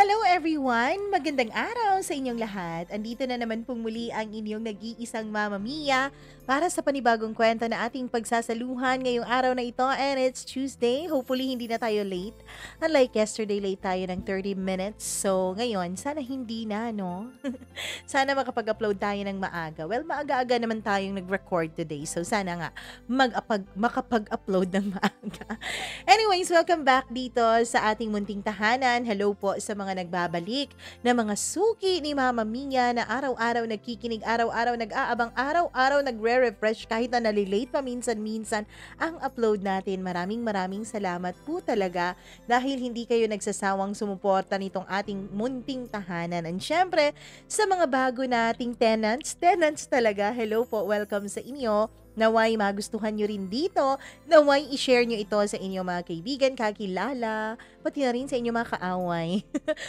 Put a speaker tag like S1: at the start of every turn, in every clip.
S1: Hello everyone! Magandang araw sa inyong lahat. Andito na naman pong muli ang inyong nag-iisang Mama Mia para sa panibagong kwento na ating pagsasaluhan ngayong araw na ito, and it's Tuesday. Hopefully hindi na tayo late. Unlike yesterday, late tayo ng 30 minutes. So ngayon, sana hindi na, no? Sana makapag-upload tayo ng maaga. Well, maaga-aga naman tayong nag-record today. So sana nga makapag-upload ng maaga. Anyways, welcome back dito sa ating munting tahanan. Hello po sa mga nagbabalik na mga suki ni Mama Mia na araw-araw nagkikinig, araw-araw nag-aabang, araw-araw nagre-refresh kahit na nalilate pa minsan-minsan ang upload natin. Maraming salamat po talaga dahil hindi kayo nagsasawang sumuporta nitong ating munting tahanan. And syempre, sa mga bago nating tenants talaga, hello po, welcome sa inyo. Naway magustuhan nyo rin dito, naway i-share nyo ito sa inyong mga kaibigan, kakilala, pati na rin sa inyong mga kaaway.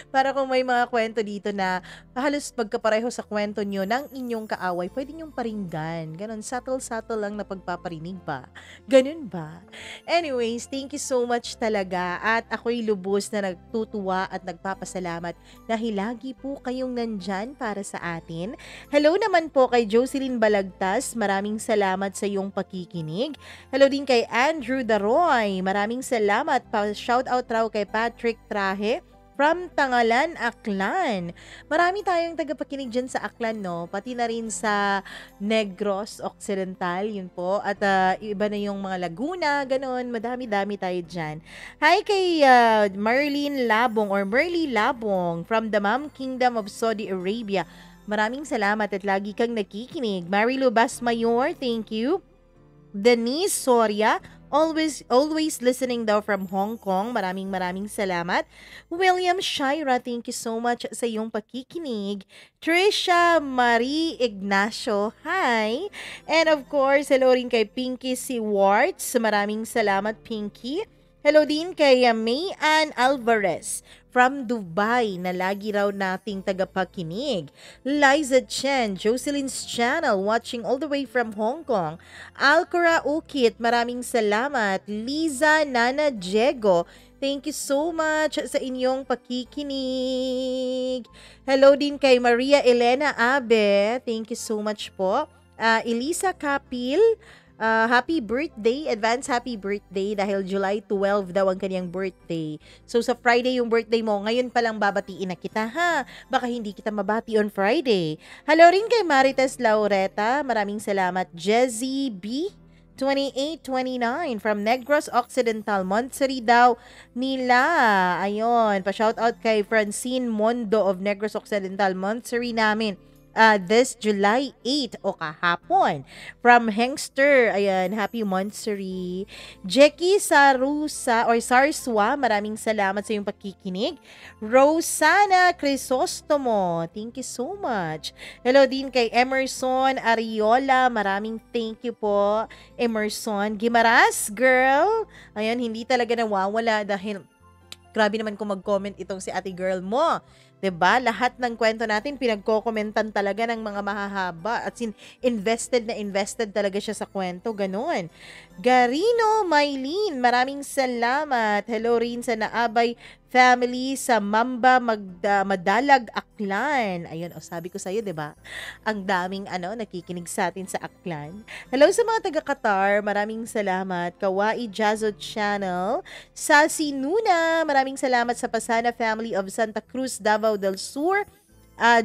S1: Para kung may mga kwento dito na halos magkapareho sa kwento nyo ng inyong kaaway, pwede nyong paringgan. Ganon, subtle lang na pagpaparinig ba? Ganun ba? Anyways, thank you so much talaga at ako'y lubos na nagtutuwa at nagpapasalamat dahil lagi po kayong nandyan para sa atin. Hello naman po kay Jocelyn Balagtas, maraming salamat sa iyong pakikinig. Hello din kay Andrew Daroy, maraming salamat. Shoutout raw kay Patrick Trahe from Tangalan, Aklan. Marami tayong tagapakinig dyan sa Aklan, no? Pati na rin sa Negros Occidental, yun po. At iba na yung mga Laguna, ganon. Madami-dami tayo dyan. Hi kay Marlene Labong or Merly Labong from the Mom Kingdom of Saudi Arabia. Maraming salamat at lagi kang nakikinig. Marilu Basmayor, thank you. Denise Soria, always listening daw from Hong Kong. Maraming salamat. William Shira, thank you so much sa iyong pakikinig. Trisha Marie Ignacio, hi. And of course, hello rin kay Pinky Seawards. Maraming salamat, Pinky. Hello din kay May Ann Alvarez from Dubai na lagi raw nating tagapakinig. Liza Chen, Jocelyn's channel, watching all the way from Hong Kong. Alcora Ukit, maraming salamat. Liza Nana Diego, thank you so much sa inyong pakikinig. Hello din kay Maria Elena Abe, thank you so much po. Elisa Kapil, happy birthday, advance happy birthday dahil July 12 daw ang kanyang birthday. So sa Friday yung birthday mo, ngayon pa lang babatiin na kita ha. Baka hindi kita mabati on Friday. Hello rin kay Marites Laureta, maraming salamat. Jezzy B 2829 from Negros Occidental, Montseri daw nila. Ayun, pa-shoutout kay Francine Mondo of Negros Occidental, Montseri namin. This July 8 o kahapon from Hengster. Ayan, happy Montseri. Jackie Sarusa or Sarswa, maraming salamat sa iyong pakikinig. Rosana Crisostomo, thank you so much. Hello din kay Emerson Ariola, maraming thank you po. Emerson Gimaras, girl. Ayan, hindi talaga nawawala dahil grabe naman kung mag-comment itong si ate girl mo. 'Di ba? Lahat ng kwento natin pinagko-komentan talaga ng mga mahahaba at invested talaga siya sa kwento, ganoon. Garino Maylene, maraming salamat. Hello rin sa Naabay family sa Mamba Madalag Aklan. Ayun, sabi ko sa iyo, 'di ba? Ang daming nakikinig sa atin sa Aklan. Hello sa mga taga Qatar, maraming salamat. Kawaii Jazzo Channel, Sasi Nuna, maraming salamat sa Pasana family of Santa Cruz, Davao del Sur.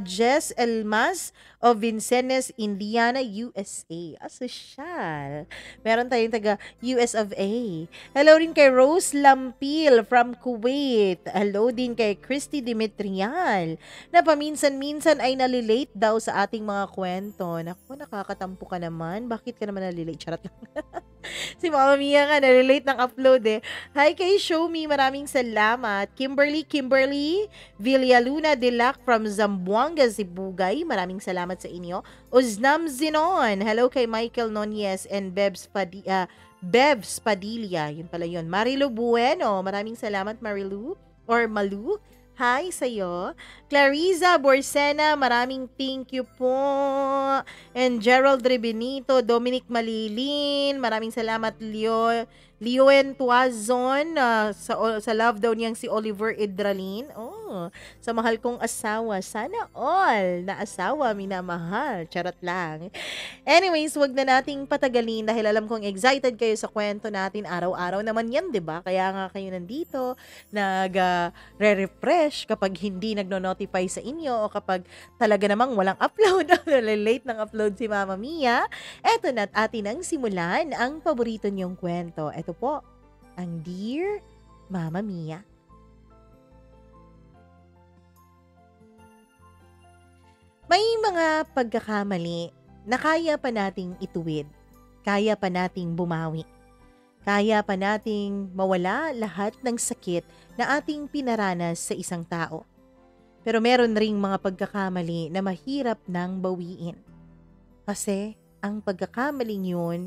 S1: Jess Elmas of Vincennes, Indiana, USA. Asosyal. Meron tayong taga US of A. Hello rin kay Rose Lampil from Kuwait. Hello din kay Christy Dimitrial na paminsan-minsan ay nalilate daw sa ating mga kwento. Naku, nakakatampo ka naman. Bakit ka naman nalilate? Charot lang. Si Mama Mia nga, nalilate ng upload eh. Hi kay Show Me, maraming salamat. Kimberly Villaluna Delac from Zamboanga, Sibugay. Maraming salamat sa inyo. Uznam Zinon. Hello kay Michael Nunez and Bebs Padilla. Yun pala yun. Marilu Bueno. Maraming salamat, Marilu. Or Malu. Hi sa'yo. Clariza Borsena, maraming thank you po. And Gerald Rebenito, Dominic Malilin, maraming salamat. Leon Tuazon, sa love daw niyang si Oliver Idralin. Oh, sa mahal kong asawa. Sana all na asawa minamahal. Charot lang. Anyways, wag na nating patagalin dahil alam kong excited kayo sa kwento natin. Araw-araw naman yan, 'di ba? Kaya nga kayo nandito, re-refresh kapag hindi nagno-notify sa inyo o kapag talaga namang walang upload o late ng upload si Mama Mia. Eto na't atin ang simulan ang paborito niyong kwento. Eto po, ang Dear Mama Mia. May mga pagkakamali na kaya pa nating ituwid, kaya pa nating bumawi, kaya pa nating mawala lahat ng sakit na ating pinaranas sa isang tao. Pero meron ring mga pagkakamali na mahirap nang bawiin. Kasi ang pagkakamaling yun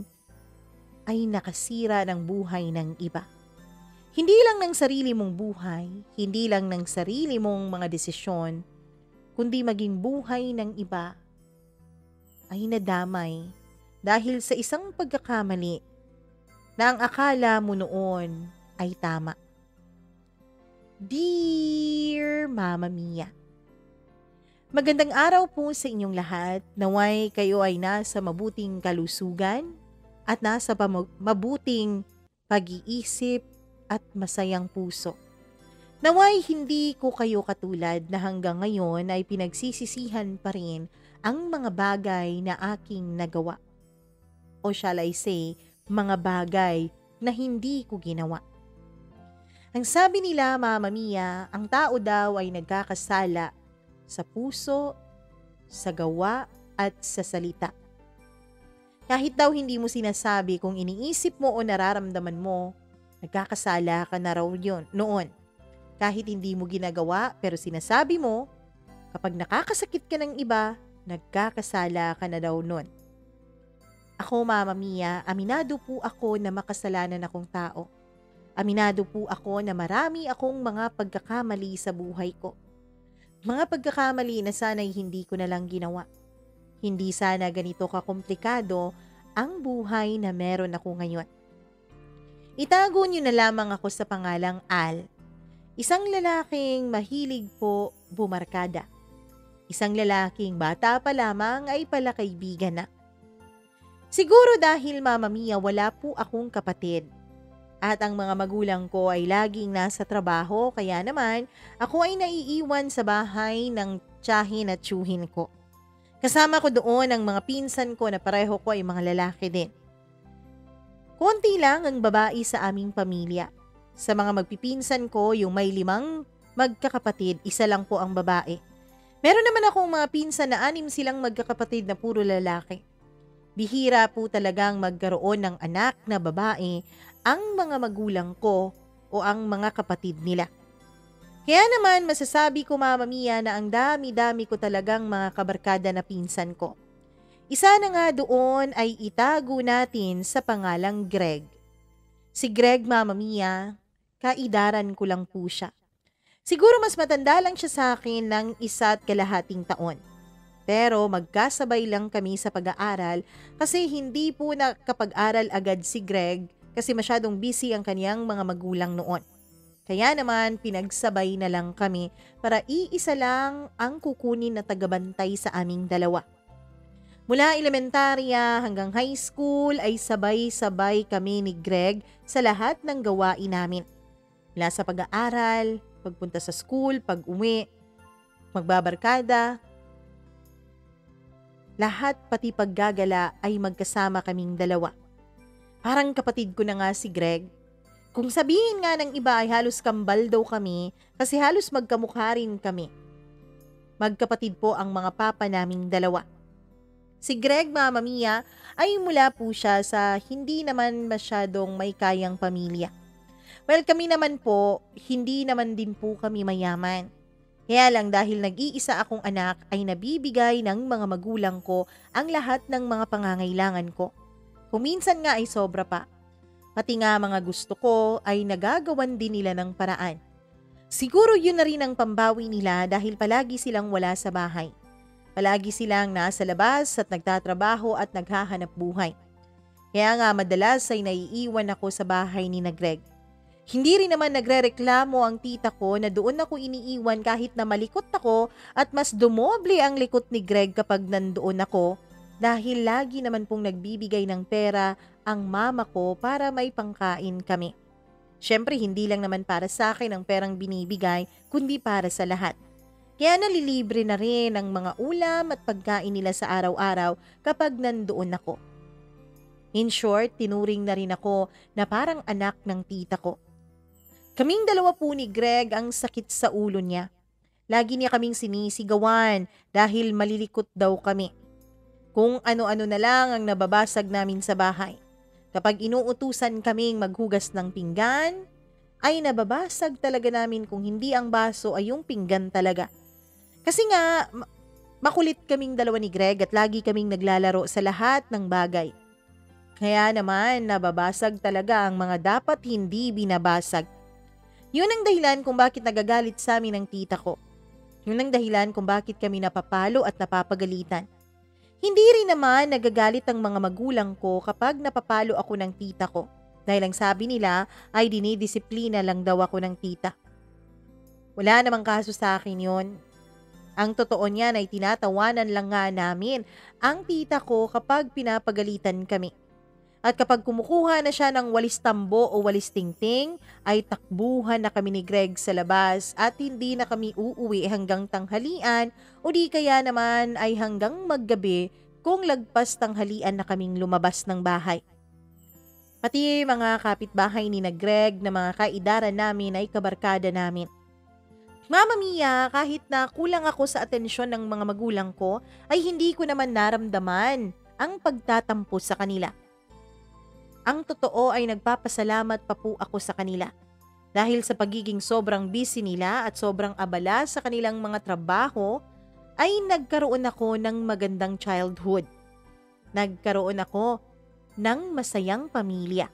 S1: ay nakasira ng buhay ng iba. Hindi lang ng sarili mong buhay, hindi lang ng sarili mong mga desisyon, kundi maging buhay ng iba ay nadamay dahil sa isang pagkakamali na ang akala mo noon ay tama. Dear Mama Mia, magandang araw po sa inyong lahat. Naway kayo ay nasa mabuting kalusugan at nasa mabuting pag-iisip at masayang puso. Naway hindi ko kayo katulad na hanggang ngayon ay pinagsisisihan pa rin ang mga bagay na aking nagawa. O shall I say, mga bagay na hindi ko ginawa. Ang sabi nila, Mama Mia, ang tao daw ay nagkakasala sa puso, sa gawa at sa salita. Kahit daw hindi mo sinasabi kung iniisip mo o nararamdaman mo, nagkakasala ka na raw yun noon. Kahit hindi mo ginagawa pero sinasabi mo, kapag nakakasakit ka ng iba, nagkakasala ka na daw nun. Ako, Mama Mia, aminado po ako na makasalanan akong tao. Aminado po ako na marami akong mga pagkakamali sa buhay ko. Mga pagkakamali na sana'y hindi ko na lang ginawa. Hindi sana ganito kakomplikado ang buhay na meron ako ngayon. Itago niyo na lamang ako sa pangalang Al. Isang lalaking mahilig po bumarkada. Isang lalaking bata pa lamang ay palakaibigan na. Siguro dahil, Mama Mia, wala po akong kapatid. At ang mga magulang ko ay laging nasa trabaho, kaya naman ako ay naiiwan sa bahay ng tiyahin at tiyuhin ko. Kasama ko doon ang mga pinsan ko na pareho ko ay mga lalaki din. Konti lang ang babae sa aming pamilya. Sa mga magpipinsan ko, yung may 5 magkakapatid, 1 lang po ang babae. Meron naman akong mga pinsan na 6 silang magkakapatid na puro lalaki. Bihira po talagang magkaroon ng anak na babae ang mga magulang ko o ang mga kapatid nila. Kaya naman masasabi ko, Mama Mia, na ang dami-dami ko talagang mga kabarkada na pinsan ko. Isa na nga doon ay itago natin sa pangalang Greg. Si Greg, Mama Mia, kaidaran ko lang po siya. Siguro mas matanda lang siya sa akin ng 1.5 taon. Pero magkasabay lang kami sa pag-aaral kasi hindi po nakapag-aral agad si Greg kasi masyadong busy ang kaniyang mga magulang noon. Kaya naman pinagsabay na lang kami para iisa lang ang kukunin na tagabantay sa aming dalawa. Mula elementarya hanggang high school ay sabay-sabay kami ni Greg sa lahat ng gawain namin. Mula sa pag-aaral, pagpunta sa school, pag-uwi, magbabarkada, lahat pati paggagala ay magkasama kaming dalawa. Parang kapatid ko na nga si Greg. Kung sabihin nga ng iba ay halos kambal daw kami kasi halos magkamukha rin kami. Magkapatid po ang mga papa naming dalawa. Si Greg, Mama Mia, ay mula po siya sa hindi naman masyadong may kayang pamilya. Well, kami naman po, hindi naman din po kami mayaman. Kaya lang dahil nag-iisa akong anak ay nabibigay ng mga magulang ko ang lahat ng mga pangangailangan ko. Kung minsan nga ay sobra pa. Pati nga mga gusto ko ay nagagawan din nila ng paraan. Siguro yun na rin ang pambawi nila dahil palagi silang wala sa bahay. Palagi silang nasa labas at nagtatrabaho at naghahanap buhay. Kaya nga madalas ay naiiwan ako sa bahay ni na Greg. Hindi rin naman nagrereklamo ang tita ko na doon ako iniiwan kahit na malikot ako at mas dumoble ang likot ni Greg kapag nandoon ako dahil lagi naman pong nagbibigay ng pera ang mama ko para may pangkain kami. Siyempre hindi lang naman para sa akin ang perang binibigay kundi para sa lahat. Kaya nalilibre na rin ang mga ulam at pagkain nila sa araw-araw kapag nandoon ako. In short, tinuring na rin ako na parang anak ng tita ko. Kaming dalawa po ni Greg ang sakit sa ulo niya. Lagi niya kaming sinisigawan dahil malilikot daw kami. Kung ano-ano na lang ang nababasag namin sa bahay. Kapag inuutusan kaming maghugas ng pinggan, ay nababasag talaga namin kung hindi ang baso ay yung pinggan talaga. Kasi nga, makulit kaming dalawa ni Greg at lagi kaming naglalaro sa lahat ng bagay. Kaya naman, nababasag talaga ang mga dapat hindi binabasag. Yun ang dahilan kung bakit nagagalit sa amin ng tita ko. Yun ang dahilan kung bakit kami napapalo at napapagalitan. Hindi rin naman nagagalit ang mga magulang ko kapag napapalo ako ng tita ko. Dahil ang sabi nila ay dinidisiplina lang daw ako ng tita. Wala namang kaso sa akin yun. Ang totoo niyan ay tinatawanan lang nga namin ang tita ko kapag pinapagalitan kami. At kapag kumukuha na siya ng walis tambo o walis tingting, ay takbuhan na kami ni Greg sa labas at hindi na kami uuwi hanggang tanghalian o di kaya naman ay hanggang maggabi kung lagpas tanghalian na kaming lumabas ng bahay. Pati mga kapitbahay ni na Greg na mga kaidaran namin ay kabarkada namin. Mama Mia, kahit na kulang ako sa atensyon ng mga magulang ko, ay hindi ko naman naramdaman ang pagtatampo sa kanila. Ang totoo ay nagpapasalamat pa po ako sa kanila. Dahil sa pagiging sobrang busy nila at sobrang abala sa kanilang mga trabaho, ay nagkaroon ako ng magandang childhood. Nagkaroon ako ng masayang pamilya.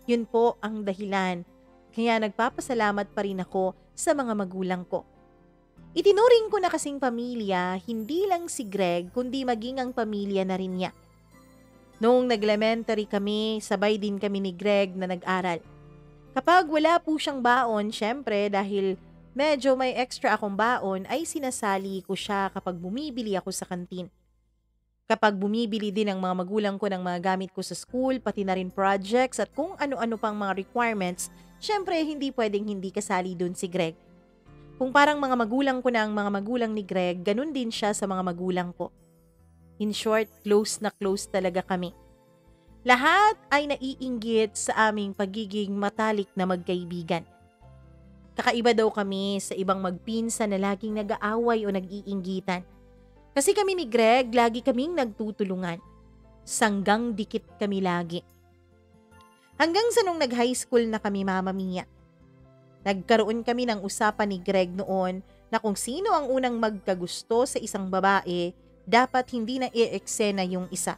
S1: Yun po ang dahilan. Kaya nagpapasalamat pa rin ako sa mga magulang ko. Itinuring ko na kasing pamilya, hindi lang si Greg, kundi maging ang pamilya na rin niya. Noong nag-elementary kami, sabay din kami ni Greg na nag-aral. Kapag wala po siyang baon, syempre dahil medyo may extra akong baon, ay sinasali ko siya kapag bumibili ako sa kantin. Kapag bumibili din ang mga magulang ko ng mga gamit ko sa school, pati na rin projects at kung ano-ano pang mga requirements, syempre hindi pwedeng hindi kasali dun si Greg. Kung parang mga magulang ko na ang mga magulang ni Greg, ganun din siya sa mga magulang ko. In short, close na close talaga kami. Lahat ay naiinggit sa aming pagiging matalik na magkaibigan. Kakaiba daw kami sa ibang magpinsan na laging nag-aaway o nag-iinggitan. Kasi kami ni Greg, lagi kaming nagtutulungan. Sanggang dikit kami lagi. Hanggang sa nung nag-high school na kami, Mama Mia. Nagkaroon kami ng usapan ni Greg noon na kung sino ang unang magkagusto sa isang babae, dapat hindi na i-eksena yung isa.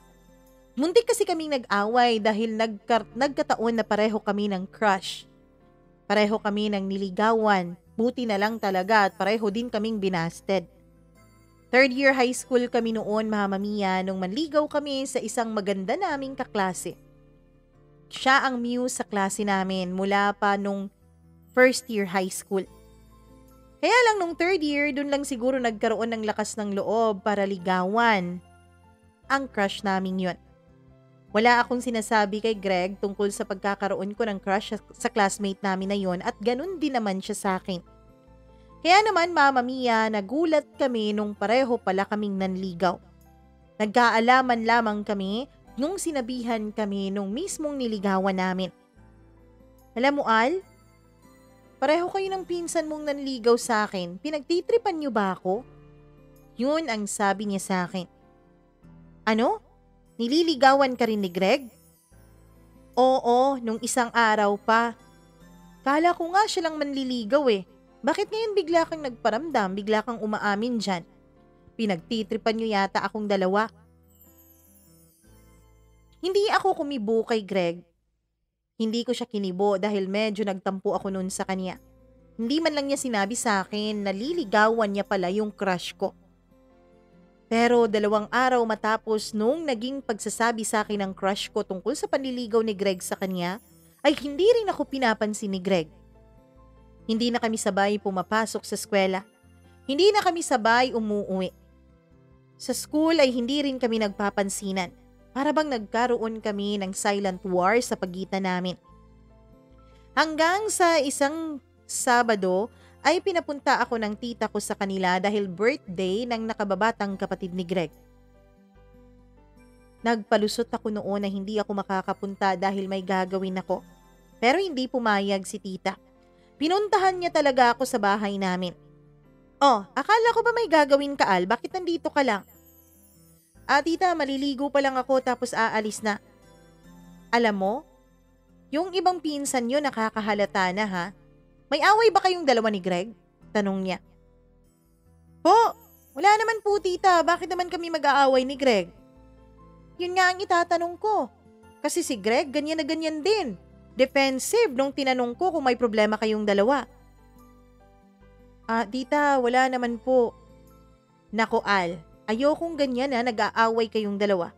S1: Muntik kasi kaming nag-away dahil nagkataon na pareho kami ng crush. Pareho kami ng niligawan. Buti na lang talaga at pareho din kaming binasted. Third year high school kami noon, Mama Mia, nung manligaw kami sa isang maganda naming kaklase. Siya ang muse sa klase namin mula pa nung first year high school. Kaya lang nung third year, dun lang siguro nagkaroon ng lakas ng loob para ligawan ang crush namin yun. Wala akong sinasabi kay Greg tungkol sa pagkakaroon ko ng crush sa classmate namin na yun at ganun din naman siya sa akin. Kaya naman, Mama Mia, nagulat kami nung pareho pala kaming nanligaw. Nagkaalaman lamang kami nung sinabihan kami nung mismong niligawan namin. Alam mo, Al? Pareho kayo ng pinsan mong nanligaw sa akin. Pinagtitripan niyo ba ako? Yun ang sabi niya sa akin. Ano? Nililigawan ka rin ni Greg? Oo, nung isang araw pa. Kala ko nga siya lang manliligaw eh. Bakit ngayon bigla kang nagparamdam, bigla kang umaamin dyan? Pinagtitripan niyo yata akong dalawa. Hindi ako kumibo kay Greg. Hindi ko siya kinibo dahil medyo nagtampo ako noon sa kanya. Hindi man lang niya sinabi sa akin na liligawan niya pala yung crush ko. Pero 2 araw matapos nung naging pagsasabi sa akin ng crush ko tungkol sa panliligaw ni Greg sa kanya, ay hindi rin ako pinapansin ni Greg. Hindi na kami sabay pumapasok sa eskwela. Hindi na kami sabay umuuwi. Sa school ay hindi rin kami nagpapansinan. Para bang nagkaroon kami ng silent war sa pagitan namin. Hanggang sa isang Sabado ay pinapunta ako ng tita ko sa kanila dahil birthday ng nakababatang kapatid ni Greg. Nagpalusot ako noon na hindi ako makakapunta dahil may gagawin ako. Pero hindi pumayag si tita. Pinuntahan niya talaga ako sa bahay namin. Oh, akala ko ba may gagawin ka, Al? Bakit nandito ka lang? Tita, maliligo pa lang ako tapos aalis na. Alam mo, yung ibang pinsan nyo nakakahalata na ha. May away ba kayong dalawa ni Greg? Tanong niya. Po, wala naman po tita. Bakit naman kami mag-aaway ni Greg? Yun nga ang itatanong ko. Kasi si Greg ganyan na ganyan din. Defensive nung tinanong ko kung may problema kayong dalawa. Tita, wala naman po. Nako Al, ayokong ganyan na nag-aaway kayong dalawa.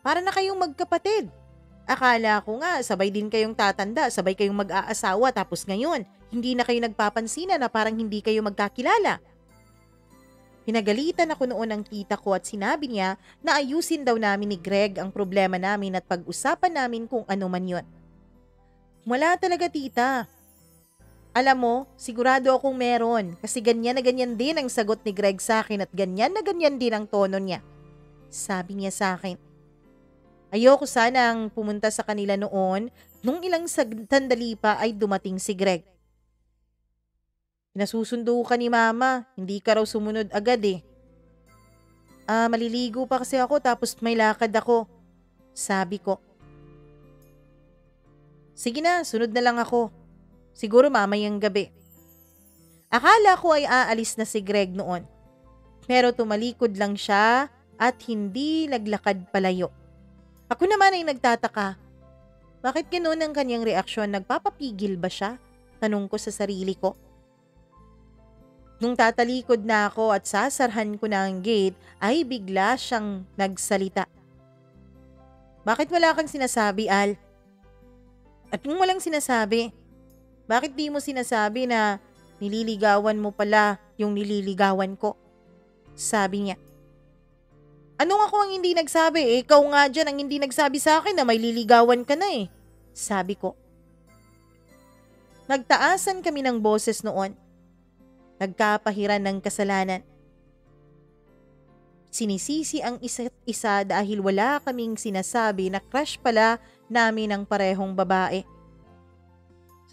S1: Para na kayong magkapatid. Akala ko nga sabay din kayong tatanda, sabay kayong mag-aasawa tapos ngayon, hindi na kayo nagpapansinan na parang hindi kayo magkakilala. Pinagalitan ako noon ng tita ko at sinabi niya na ayusin daw namin ni Greg ang problema namin at pag-usapan namin kung ano man yun. Wala talaga tita. Alam mo, sigurado akong meron kasi ganyan na ganyan din ang sagot ni Greg sa akin at ganyan na ganyan din ang tono niya. Sabi niya sa akin. Ayoko sanang pumunta sa kanila noon nung ilang sandali pa ay dumating si Greg. Nasusundo ka ni mama, hindi ka raw sumunod agad eh. Maliligo pa kasi ako tapos may lakad ako. Sabi ko. Sige na, sunod na lang ako. Siguro mamayang gabi. Akala ko ay aalis na si Greg noon. Pero tumalikod lang siya at hindi naglakad palayo. Ako naman ay nagtataka. Bakit ganoon ang kanyang reaksyon? Nagpapapigil ba siya? Tanong ko sa sarili ko. Nung tatalikod na ako at sasarhan ko na ang gate, ay bigla siyang nagsalita. Bakit wala kang sinasabi, Al? At kung walang sinasabi, bakit di mo sinasabi na nililigawan mo pala yung nililigawan ko? Sabi niya. Anong ako ang hindi nagsabi? Ikaw nga dyan ang hindi nagsabi sa akin na may liligawan ka na eh. Sabi ko. Nagtaasan kami ng boses noon. Nagkapahiran ng kasalanan. Sinisisi ang isa't isa dahil wala kaming sinasabi na crush pala namin ang parehong babae.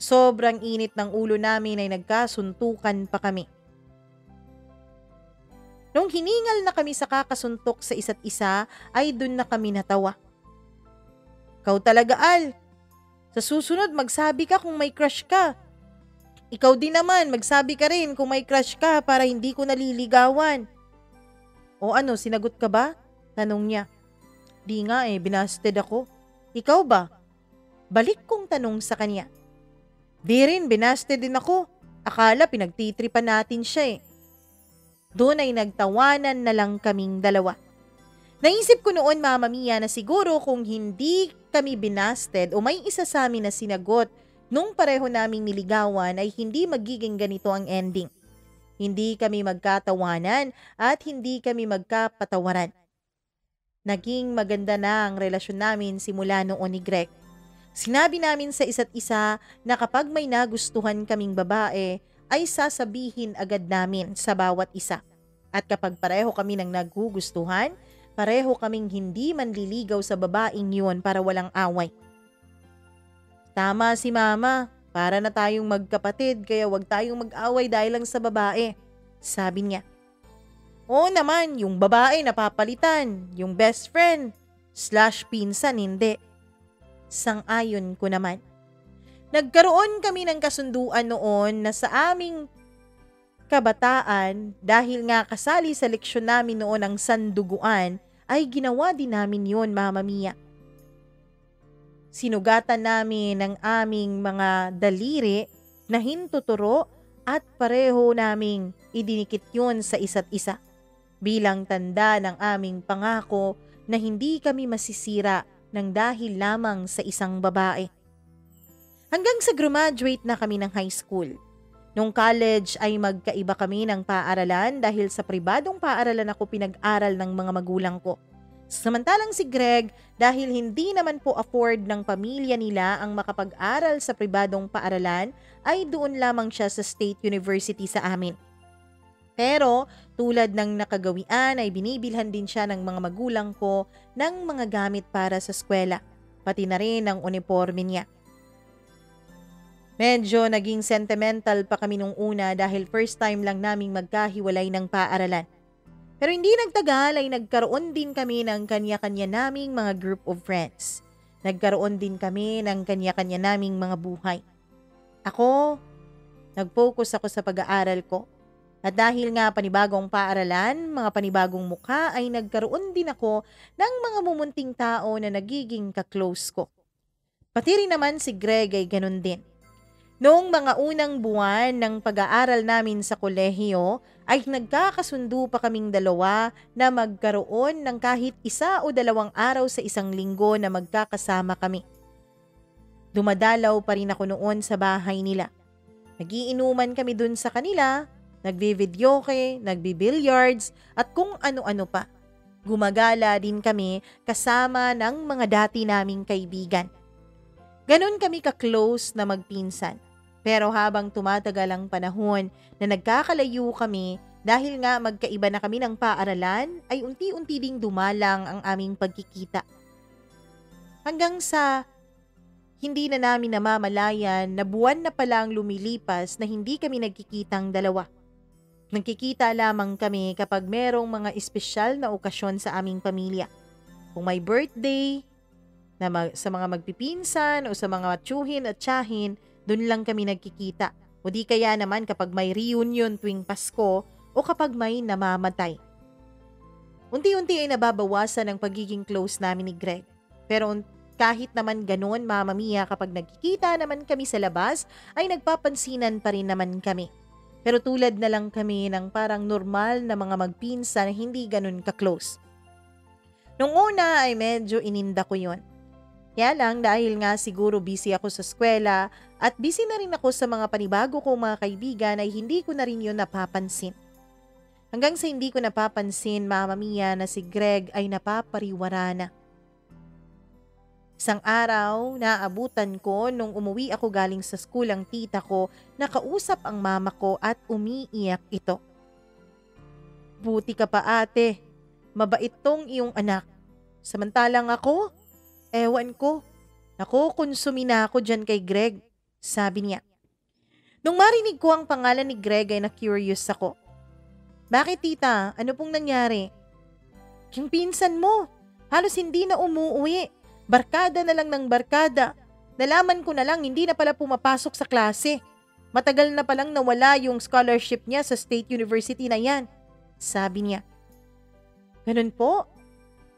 S1: Sobrang init ng ulo namin ay nagkasuntukan pa kami. Nung hiningal na kami sa kakasuntok sa isa't isa, ay dun na kami natawa. Ikaw talaga, Al. Sa susunod, magsabi ka kung may crush ka. Ikaw din naman, magsabi ka rin kung may crush ka para hindi ko naliligawan. O ano, sinagot ka ba? Tanong niya. Di nga binasted ako. Ikaw ba? Balik kong tanong sa kanya. Di rin, binasted din ako. Akala pinagtitripan natin siya eh. Doon ay nagtawanan na lang kaming dalawa. Naisip ko noon, Mama Mia, na siguro kung hindi kami binasted o may isa sa amin na sinagot nung pareho naming niligawan ay hindi magiging ganito ang ending. Hindi kami magkatawanan at hindi kami magkapatawaran. Naging maganda na ang relasyon namin simula noon ni Greg. Sinabi namin sa isa't isa na kapag may nagustuhan kaming babae, ay sasabihin agad namin sa bawat isa. At kapag pareho kami ng nagugustuhan, pareho kaming hindi manliligaw sa babaeng yun para walang away. Tama si Mama, para na tayong magkapatid kaya wag tayong mag-away dahil lang sa babae. Sabi niya. Oo naman, yung babae napapalitan, yung best friend, / pinsan hindi. Sang-ayon ko naman. Nagkaroon kami ng kasunduan noon na sa aming kabataan, dahil nga kasali sa leksyon namin noon ang sanduguan, ay ginawa din namin yon, Mama Mia. Sinugatan namin ang aming mga daliri na hintuturo at pareho naming idinikit yon sa isa't isa. bilang tanda ng aming pangako na hindi kami masisira ng dahil lamang sa isang babae. Hanggang sa graduate na kami ng high school. Nung college ay magkaiba kami ng paaralan dahil sa pribadong paaralan ako pinag-aral ng mga magulang ko. Samantalang si Greg, dahil hindi naman po afford ng pamilya nila ang makapag-aral sa pribadong paaralan, ay doon lamang siya sa State University sa amin. Pero tulad ng nakagawian ay binibilhan din siya ng mga magulang ko ng mga gamit para sa eskwela, pati na rin ang uniforme niya. Medyo naging sentimental pa kami nung una dahil first time lang naming magkahiwalay ng paaralan. Pero hindi nagtagal ay nagkaroon din kami ng kanya-kanya naming mga group of friends. Nagkaroon din kami ng kanya-kanya naming mga buhay. Ako, nag-focus ako sa pag-aaral ko. At dahil nga panibagong paaralan, mga panibagong mukha ay nagkaroon din ako ng mga mumunting tao na nagiging ka-close ko. Pati rin naman si Greg ay ganun din. Noong mga unang buwan ng pag-aaral namin sa kolehiyo, ay nagkakasundo pa kaming dalawa na magkaroon ng kahit 1 o 2 araw sa isang linggo na magkakasama kami. Dumadalaw pa rin ako noon sa bahay nila. Nagiinuman kami dun sa kanila, nagbi-videoke, nagbi-billiards at kung ano-ano pa. Gumagala din kami kasama ng mga dati naming kaibigan. Ganon kami ka-close na magpinsan. Pero habang tumatagal ang panahon na nagkakalayo kami dahil nga magkaiba na kami ng paaralan, ay unti-unti ding dumalang ang aming pagkikita. Hanggang sa hindi na namin namamalayan na buwan na palang lumilipas na hindi kami nagkikitang dalawa. Nagkikita lamang kami kapag merong mga espesyal na okasyon sa aming pamilya. Kung may birthday, sa mga magpipinsan o sa mga tiyuhin at tiyahin, doon lang kami nagkikita. O di kaya naman kapag may reunion tuwing Pasko o kapag may namamatay. Unti-unti ay nababawasan ang pagiging close namin ni Greg. Pero kahit naman ganoon, Mama Mia, kapag nagkikita naman kami sa labas, ay nagpapansinan pa rin naman kami. Pero tulad na lang kami ng parang normal na mga magpinsan na hindi ganun ka-close. Nung una ay medyo ininda ko yon. Kaya lang dahil nga siguro busy ako sa eskwela at busy na rin ako sa mga panibago kong mga kaibigan ay hindi ko na rin yun napapansin. Hanggang sa hindi ko napapansin, Mama Mia, na si Greg ay napapariwara na. Isang araw, naabutan ko nung umuwi ako galing sa school ang tita ko na kausap ang mama ko at umiiyak ito. Buti ka pa ate, mabait tong iyong anak. Samantalang ako, ewan ko, nakukonsumi na ako dyan kay Greg, sabi niya. Nung marinig ko ang pangalan ni Greg ay na-curious ako. Bakit tita? Ano pong nangyari? Yung pinsan mo, halos hindi na umuwi. Barkada na lang ng barkada. Nalaman ko na lang hindi na pala pumapasok sa klase. Matagal na palang nawala yung scholarship niya sa State University na yan, sabi niya. Ganun po?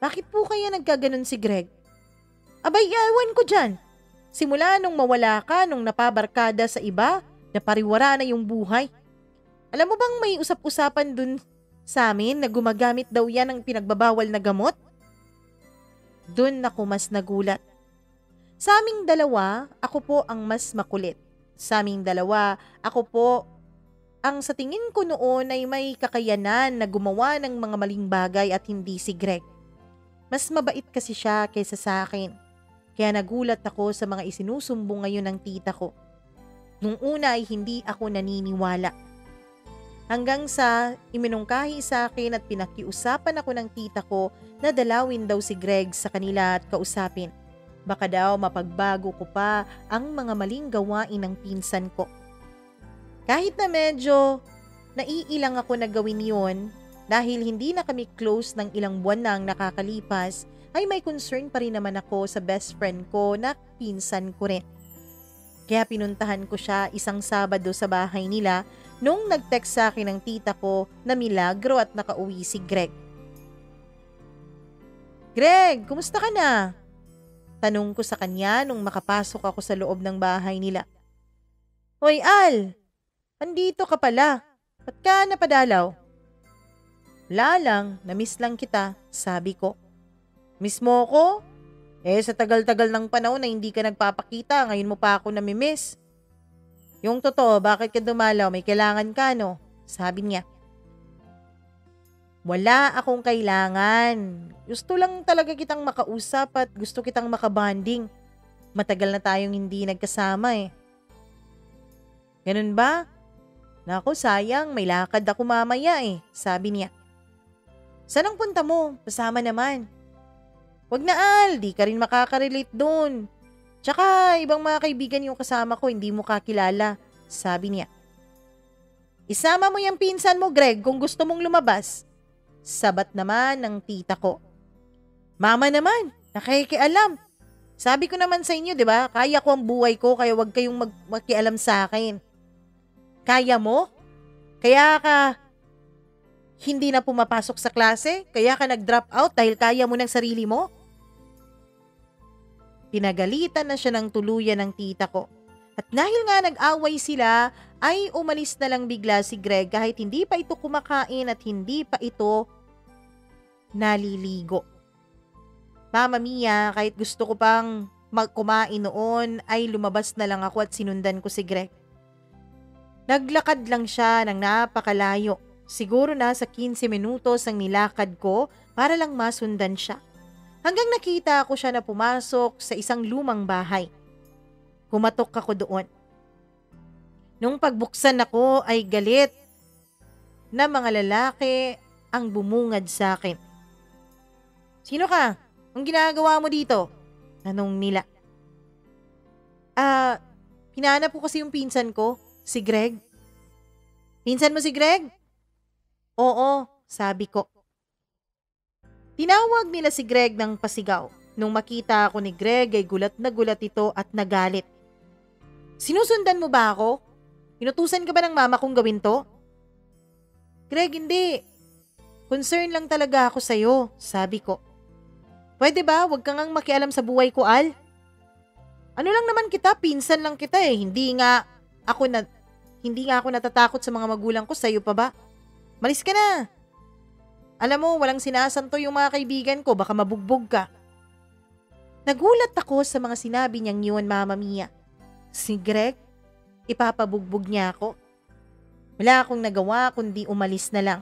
S1: Bakit po kaya nagkaganon si Greg? Abay, ewan ko dyan. Simula nung mawala ka, nung napabarkada sa iba, napariwara na yung buhay. Alam mo bang may usap-usapan dun sa amin na gumagamit daw yan ng pinagbabawal na gamot? Dun ako mas nagulat. Sa aming dalawa, ako po ang mas makulit. Sa aming dalawa, ako po ang sa tingin ko noon ay may kakayanan na gumawa ng mga maling bagay at hindi si Greg. Mas mabait kasi siya kaysa sa akin. Kaya nagulat ako sa mga isinusumbong ngayon ng tita ko. Nung una ay hindi ako naniniwala. Hanggang sa iminungkahi sa akin at pinakiusapan ako ng tita ko na dalawin daw si Greg sa kanila at kausapin. Baka daw mapagbago ko pa ang mga maling gawain ng pinsan ko. Kahit na medyo naiilang ako na gawin yon dahil hindi na kami close ng ilang buwan na ang nakakalipas, ay may concern pa rin naman ako sa best friend ko na pinsan ko rin. Kaya pinuntahan ko siya isang Sabado sa bahay nila nung nag-text sa akin ng tita ko na milagro at nakauwi si Greg. Greg, kumusta ka na? Tanong ko sa kanya nung makapasok ako sa loob ng bahay nila. Hoy Al, andito ka pala. Ba't ka napadalaw? Wala lang, namiss lang kita, sabi ko. Miss mo ko? Sa tagal-tagal ng panahon na hindi ka nagpapakita, ngayon mo pa ako namimiss. Yung totoo, bakit ka dumalaw? May kailangan ka, no? Sabi niya. Wala akong kailangan. Gusto lang talaga kitang makausap at gusto kitang makabanding. Matagal na tayong hindi nagkasama eh. Ganun ba? Naku, sayang, may lakad ako mamaya eh, sabi niya. Saan ang punta mo? Kasama naman. Wag na Al, di ka rin makaka-relate dun. Tsaka ibang mga kaibigan yung kasama ko, hindi mo kakilala, sabi niya. Isama mo yung pinsan mo, Greg, kung gusto mong lumabas. Sabat naman ng tita ko. Mama naman, nakikialam. Sabi ko naman sa inyo, di ba? Kaya ko ang buhay ko, kaya wag kayong makialam sa akin. Kaya mo? Kaya ka hindi na pumapasok sa klase? Kaya ka nag-drop out dahil kaya mo ng sarili mo? Pinagalitan na siya ng tuluyan ng tita ko. At dahil nga nag-away sila, ay umalis na lang bigla si Greg kahit hindi pa ito kumakain at hindi pa ito naliligo. Mama Mia, kahit gusto ko pang kumain noon, ay lumabas na lang ako at sinundan ko si Greg. Naglakad lang siya ng napakalayo. Siguro nasa 15 minutos ang nilakad ko para lang masundan siya. Hanggang nakita ko siya na pumasok sa isang lumang bahay. Kumatok ako doon. Nung pagbuksan ako ay galit na mga lalaki ang bumungad sa akin. Sino ka? Ang ginagawa mo dito? Tanong nila. Hinahanap ko kasi yung pinsan ko, si Greg. Pinsan mo si Greg? Oo, sabi ko. Tinawag nila si Greg ng pasigaw. Nung makita ako ni Greg ay gulat na gulat ito at nagalit. Sinusundan mo ba ako? Inutusan ka ba ng mama kong gawin to? Greg, hindi. Concern lang talaga ako sa'yo, sabi ko. Pwede ba? Huwag kang ngang makialam sa buhay ko, Al. Ano lang naman kita, pinsan lang kita eh. Hindi nga ako natatakot sa mga magulang ko, sa'yo pa ba? Malis ka na. Alam mo, walang sinasanto yung mga kaibigan ko, baka mabugbog ka. Nagulat ako sa mga sinabi niyang yun, Mama Mia. Si Greg, ipapabugbog niya ako. Wala akong nagawa kundi umalis na lang.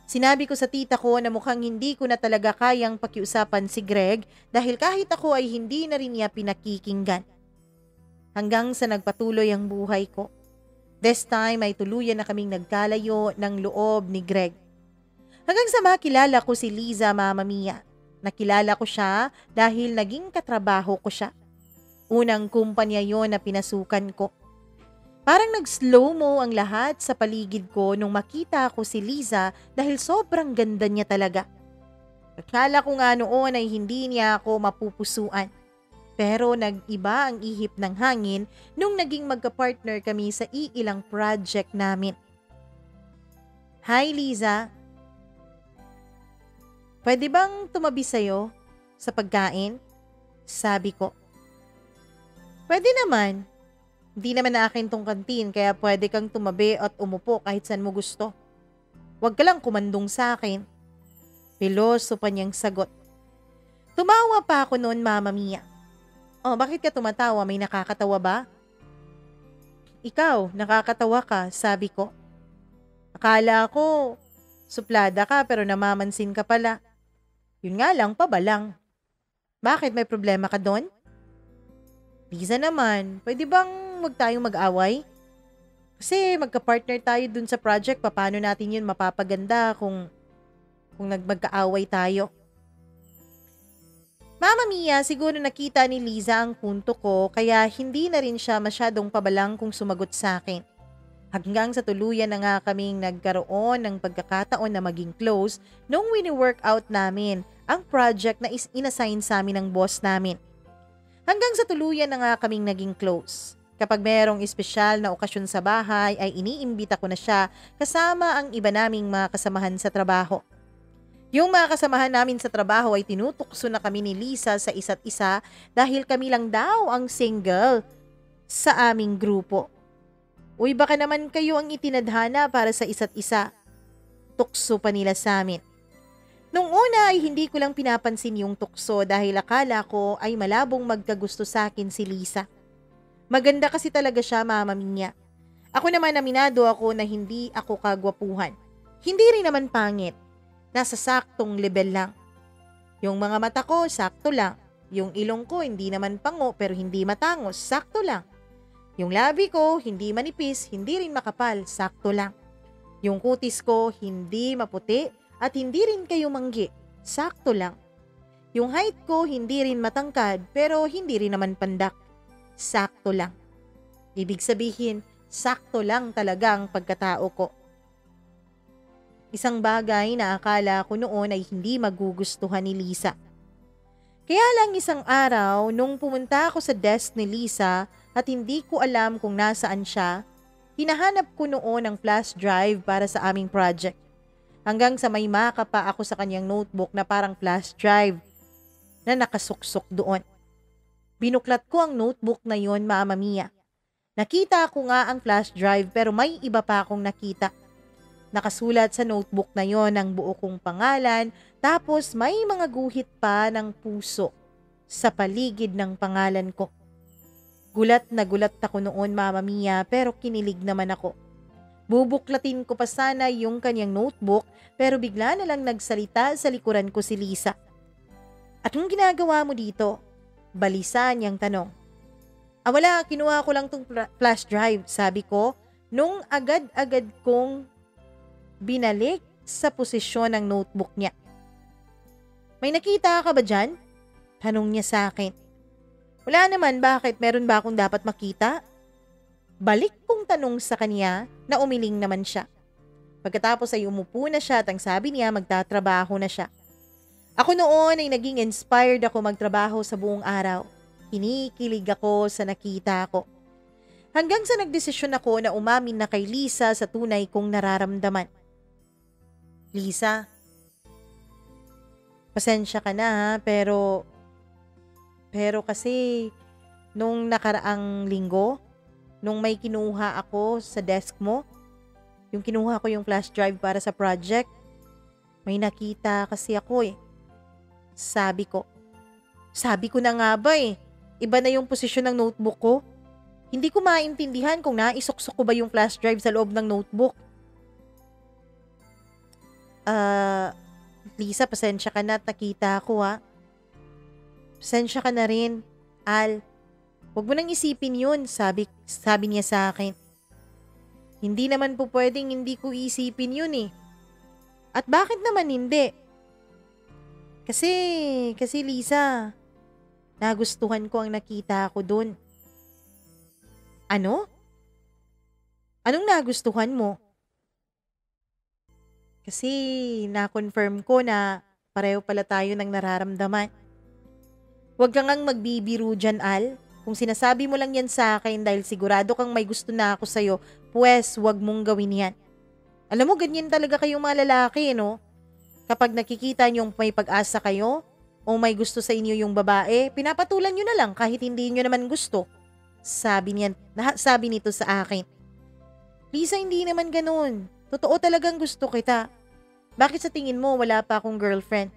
S1: Sinabi ko sa tita ko na mukhang hindi ko na talaga kayang pakiusapan si Greg dahil kahit ako ay hindi na rin niya pinakikinggan. Hanggang sa nagpatuloy ang buhay ko. This time ay tuluyan na kaming nagkalayo ng loob ni Greg. Hanggang sa makilala ko si Liza, Mama Mia. Nakilala ko siya dahil naging katrabaho ko siya. Unang kumpanya yon na pinasukan ko. Parang nag-slow-mo ang lahat sa paligid ko nung makita ko si Liza dahil sobrang ganda niya talaga. Akala ko nga noon ay hindi niya ako mapupusuan. Pero nag-iba ang ihip ng hangin nung naging magka-partner kami sa iilang project namin. Hi Liza. Pwede bang tumabi sa'yo sa pagkain? Sabi ko. Pwede naman. Hindi naman na akin tong kantin kaya pwede kang tumabi at umupo kahit saan mo gusto. Huwag ka lang kumandong sa akin. Piloso pa niyang sagot. Tumawa pa ako noon, Mama Mia. Oh, bakit ka tumatawa? May nakakatawa ba? Ikaw, nakakatawa ka, sabi ko. Akala ko, suplada ka pero namamansin ka pala. Yun nga lang, pabalang. Bakit, may problema ka doon? Liza naman, pwede bang wag tayong mag-away? Kasi magka-partner tayo dun sa project, paano natin yun mapapaganda kung magka-away tayo? Mama Mia, siguro nakita ni Liza ang punto ko kaya hindi na rin siya masyadong pabalang kung sumagot sa akin. Hanggang sa tuluyan na nga kaming nagkaroon ng pagkakataon na maging close nung wini-workout namin ang project na inassign sa amin ng boss namin. Hanggang sa tuluyan na nga kaming naging close. Kapag merong espesyal na okasyon sa bahay ay iniimbita ko na siya kasama ang iba naming mga kasamahan sa trabaho. Yung mga kasamahan namin sa trabaho ay tinutukso na kami ni Lisa sa isa't isa dahil kami lang daw ang single sa aming grupo. Uy, baka naman kayo ang itinadhana para sa isa't isa. tukso pa nila sa amin. Nung una ay hindi ko lang pinapansin yung tukso dahil akala ko ay malabong magkagusto sa akin si Lisa. Maganda kasi talaga siya, Mama Mia. Ako naman aminado ako na hindi ako kagwapuhan. Hindi rin naman pangit. Nasa saktong level lang. Yung mga mata ko, sakto lang. Yung ilong ko, hindi naman pango pero hindi matangos, sakto lang. Yung labi ko, hindi manipis, hindi rin makapal, sakto lang. Yung kutis ko, hindi maputi at hindi rin kayo manggi, sakto lang. Yung height ko, hindi rin matangkad pero hindi rin naman pandak, sakto lang. Ibig sabihin, sakto lang talaga ang pagkatao ko. Isang bagay na akala ko noon ay hindi magugustuhan ni Lisa. Kaya lang isang araw, nung pumunta ako sa desk ni Lisa at hindi ko alam kung nasaan siya, hinahanap ko noon ang flash drive para sa aming project. Hanggang sa may makapa ako sa kanyang notebook na parang flash drive na nakasuksok doon. Binuklat ko ang notebook na yon, Mama Mia. Nakita ko nga ang flash drive pero may iba pa akong nakita. Nakasulat sa notebook na yon ang buo kong pangalan tapos may mga guhit pa ng puso sa paligid ng pangalan ko. Gulat na gulat ako noon, Mama Mia, pero kinilig naman ako. Bubuklatin ko pa sana yung kanyang notebook pero bigla na lang nagsalita sa likuran ko si Lisa. At anong ginagawa mo dito? Balisa niyang tanong. Wala, kinuha ko lang tong flash drive, sabi ko, nung agad-agad kong binalik sa posisyon ng notebook niya. May nakita ka ba dyan? Tanong niya sa akin. Wala naman, bakit? Meron ba akong dapat makita? Balik kong tanong sa kanya na umiling naman siya. Pagkatapos ay umupo na siya at ang sabi niya magtatrabaho na siya. Ako noon ay naging inspired ako magtrabaho sa buong araw. Kinikilig ako sa nakita ko. Hanggang sa nagdesisyon ako na umamin na kay Lisa sa tunay kong nararamdaman. Lisa, pasensya ka na ha, pero kasi nung nakaraang linggo, nung may kinuha ako sa desk mo, yung kinuha ko yung flash drive para sa project, may nakita kasi ako eh. Sabi ko na nga ba eh, iba na yung posisyon ng notebook ko. Hindi ko maintindihan kung naisuksok ko ba yung flash drive sa loob ng notebook. Lisa, pasensya ka na at nakita ko ha. Pasensya ka na rin, Al. Huwag mo nang isipin yun, sabi niya sa akin. Hindi naman po pwedeng hindi ko isipin yun eh. At bakit naman hindi? Kasi Lisa, nagustuhan ko ang nakita ko dun. Ano? Anong nagustuhan mo? Kasi na-confirm ko na pareho pala tayo ng nararamdaman. Huwag kang ngang magbibiro dyan, Al. Kung sinasabi mo lang yan sa akin dahil sigurado kang may gusto na ako sa'yo, pues huwag mong gawin yan. Alam mo, ganyan talaga kayong mga lalaki, no? Kapag nakikita niyong may pag-asa kayo o may gusto sa inyo yung babae, pinapatulan niyo na lang kahit hindi niyo naman gusto. Sabi nito sa akin. Lisa, hindi naman ganun. Totoo talagang gusto kita. Bakit sa tingin mo wala pa akong girlfriend?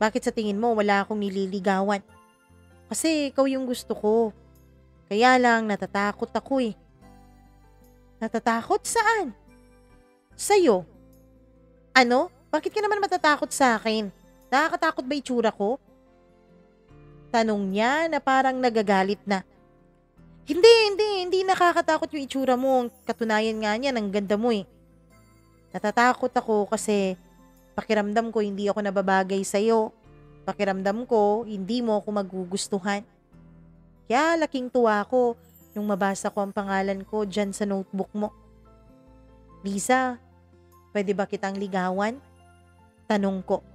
S1: Bakit sa tingin mo wala akong nililigawan? Kasi ikaw yung gusto ko. Kaya lang natatakot ako eh. Natatakot saan? Sa'yo. Ano? Bakit ka naman matatakot sa akin? Nakakatakot ba itsura ko? Tanong niya na parang nagagalit na. Hindi nakakatakot yung itsura mo. Katunayan nga niyan, ang ganda mo eh. Natatakot ako kasi pakiramdam ko hindi ako nababagay sa'yo. Pakiramdam ko hindi mo ako magugustuhan. Kaya laking tuwa ko nung mabasa ko ang pangalan ko dyan sa notebook mo. Lisa, pwede ba kitang ligawan? Tanong ko.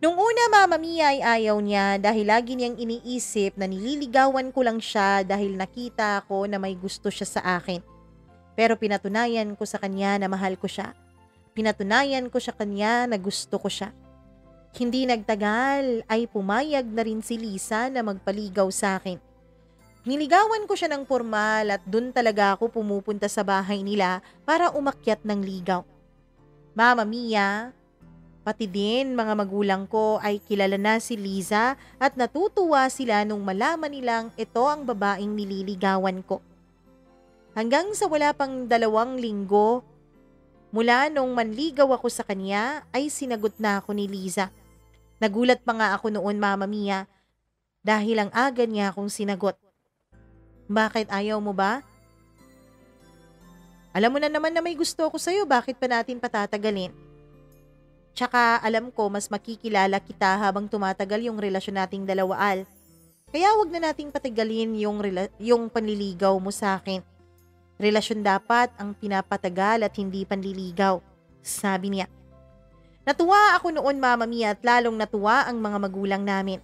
S1: Nung una, Mama Mia, ay ayaw niya dahil lagi niyang iniisip na nililigawan ko lang siya dahil nakita ko na may gusto siya sa akin. Pero pinatunayan ko sa kanya na mahal ko siya. Pinatunayan ko sa kanya na gusto ko siya. Hindi nagtagal ay pumayag na rin si Lisa na magpaligaw sa akin. Niligawan ko siya ng formal at dun talaga ako pumupunta sa bahay nila para umakyat ng ligaw. Mama Mia, pati din mga magulang ko ay kilala na si Liza at natutuwa sila nung malaman nilang ito ang babaeng nililigawan ko. Hanggang sa wala pang 2 linggo mula nung manligaw ako sa kanya ay sinagot na ako ni Liza. Nagulat pa nga ako noon, Mama Mia, dahil ang aga niya akong sinagot. Bakit ayaw mo ba? Alam mo na naman na may gusto ako sa'yo, bakit pa natin patatagalin? Tsaka alam ko mas makikilala kita habang tumatagal yung relasyon nating dalawa, Al. Kaya wag na nating patagalin yung panliligaw mo sa akin. Relasyon dapat ang pinapatagal at hindi panliligaw, sabi niya. Natuwa ako noon, Mama Mia, at lalong natuwa ang mga magulang namin.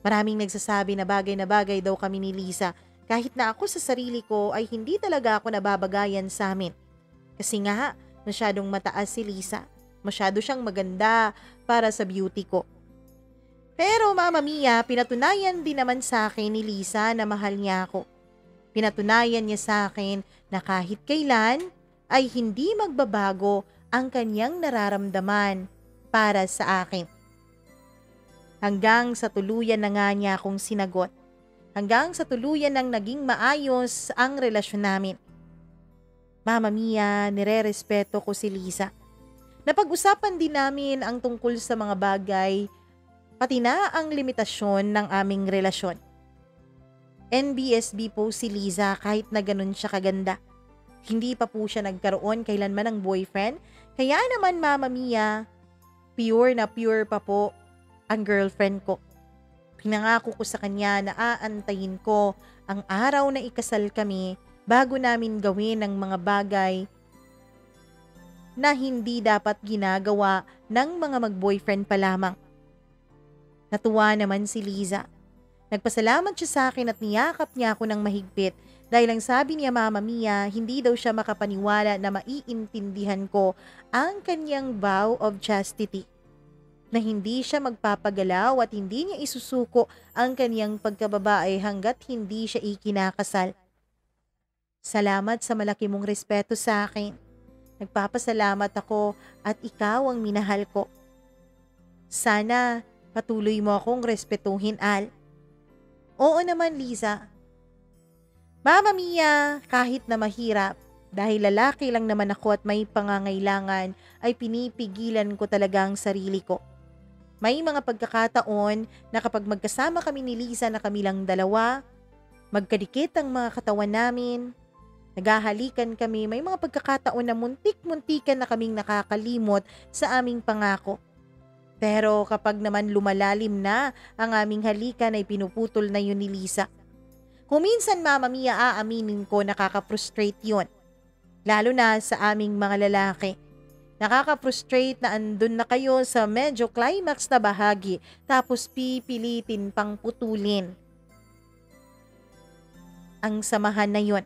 S1: Maraming nagsasabi na bagay daw kami ni Liza, kahit na ako sa sarili ko ay hindi talaga ako nababagayan sa amin. Kasi nga, masyadong mataas si Liza. Masyado siyang maganda para sa beauty ko. Pero Mama Mia, pinatunayan din naman sa akin ni Liza na mahal niya ako. Pinatunayan niya sa akin na kahit kailan ay hindi magbabago ang kanyang nararamdaman para sa akin. Hanggang sa tuluyan na nga niya akong sinagot. Hanggang sa tuluyan nang naging maayos ang relasyon namin. Mama Mia, nire-respeto ko si Liza. Napag-usapan din namin ang tungkol sa mga bagay, pati na ang limitasyon ng aming relasyon. NBSB po si Liza kahit na ganun siya kaganda. Hindi pa po siya nagkaroon kailanman ng boyfriend, kaya naman Mama Mia, pure na pure pa po ang girlfriend ko. Pinangako ko sa kanya na aantayin ko ang araw na ikasal kami bago namin gawin ang mga bagay na hindi dapat ginagawa ng mga mag-boyfriend pa lamang. Natuwa naman si Liza. Nagpasalamat siya sa akin at niyakap niya ako ng mahigpit dahil ang sabi niya, Mama Mia, hindi daw siya makapaniwala na maiintindihan ko ang kanyang vow of chastity. Na hindi siya magpapagalaw at hindi niya isusuko ang kanyang pagkababae hanggat hindi siya ikinakasal. Salamat sa malaki mong respeto sa akin. Nagpapasalamat ako at ikaw ang minahal ko. Sana patuloy mo akong respetuhin, Al. Oo naman, Liza. Mama Mia, kahit na mahirap, dahil lalaki lang naman ako at may pangangailangan, ay pinipigilan ko talaga ang sarili ko. May mga pagkakataon na kapag magkasama kami ni Liza na kami lang dalawa, magkadikit ang mga katawan namin, naghahalikan kami, may mga pagkakataon na muntik-muntikan na kaming nakakalimot sa aming pangako. Pero kapag naman lumalalim na ang aming halikan ay pinuputol na yun ni Liza. Kung minsan, Mama Mia, aaminin ko nakaka-frustrate yun. Lalo na sa aming mga lalaki. Nakaka-frustrate na andun na kayo sa medyo climax na bahagi tapos pipilitin pang putulin ang samahan na yun.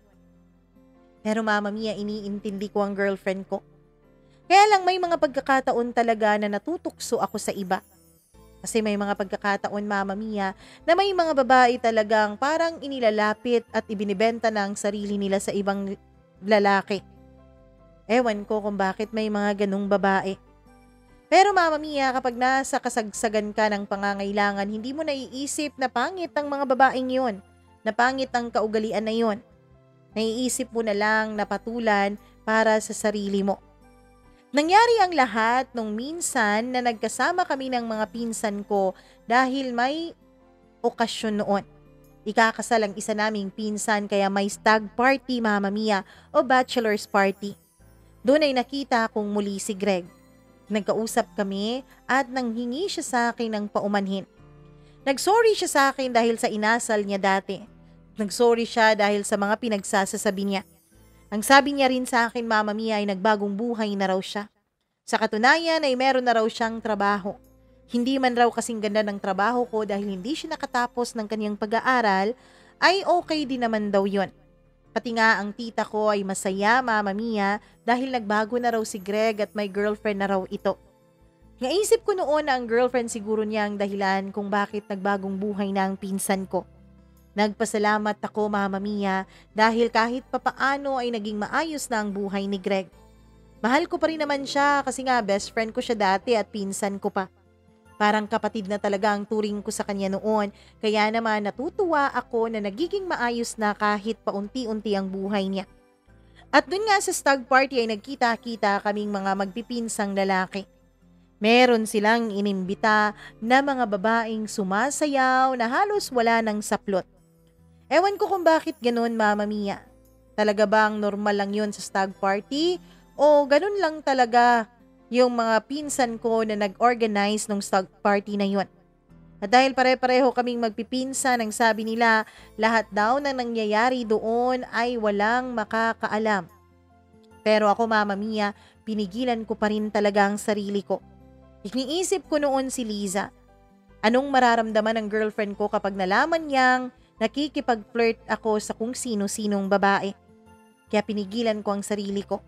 S1: Pero Mama Mia, iniintindi ko ang girlfriend ko. Kaya lang may mga pagkakataon talaga na natutukso ako sa iba. Kasi may mga pagkakataon, Mama Mia, na may mga babae talagang parang inilalapit at ibinibenta na ang sarili nila sa ibang lalaki. Ewan ko kung bakit may mga ganung babae. Pero Mama Mia, kapag nasa kasagsagan ka ng pangangailangan, hindi mo naiisip na pangit ang mga babaeng yon, na pangit ang kaugalian na yon. Naiisip mo na lang na patulan para sa sarili mo. Nangyari ang lahat nung minsan na nagkasama kami ng mga pinsan ko dahil may okasyon noon. Ikakasal ang isa naming pinsan kaya may stag party, Mama Mia, o bachelor's party. Doon ay nakita kong muli si Greg. Nagkausap kami at nanghingi siya sa akin ng paumanhin. Nagsorry siya sa akin dahil sa inasal niya dati. Nagsorry siya dahil sa mga pinagsasasabi niya. Ang sabi niya rin sa akin, Mama Mia, ay nagbagong buhay na raw siya. Sa katunayan ay meron na raw siyang trabaho. Hindi man raw kasing ganda ng trabaho ko dahil hindi siya nakatapos ng kanyang pag-aaral, ay okay din naman daw yon. Pati nga ang tita ko ay masaya, Mama Mia, dahil nagbago na raw si Greg at may girlfriend na raw ito. Naisip ko noon na ang girlfriend siguro niya ang dahilan kung bakit nagbagong buhay na ang pinsan ko. Nagpasalamat ako, Mama Mia, dahil kahit papaano ay naging maayos na ang buhay ni Greg. Mahal ko pa rin naman siya kasi nga best friend ko siya dati at pinsan ko pa. Parang kapatid na talaga ang turing ko sa kanya noon, kaya naman natutuwa ako na nagiging maayos na kahit paunti-unti ang buhay niya. At dun nga sa stag party ay nagkita-kita kaming mga magpipinsang lalaki. Meron silang inimbita na mga babaeng sumasayaw na halos wala ng saplot. Ewan ko kung bakit ganun, Mama Mia. Talaga bang normal lang yun sa stag party? O ganun lang talaga yung mga pinsan ko na nag-organize ng stag party na yun? At dahil pare-pareho kaming magpipinsan, ang sabi nila, lahat daw na nangyayari doon ay walang makakaalam. Pero ako, Mama Mia, pinigilan ko pa rin talaga ang sarili ko. Iniisip ko noon si Liza. Anong mararamdaman ng girlfriend ko kapag nalaman niyang nakikipag-flirt ako sa kung sino-sinong babae? Kaya pinigilan ko ang sarili ko.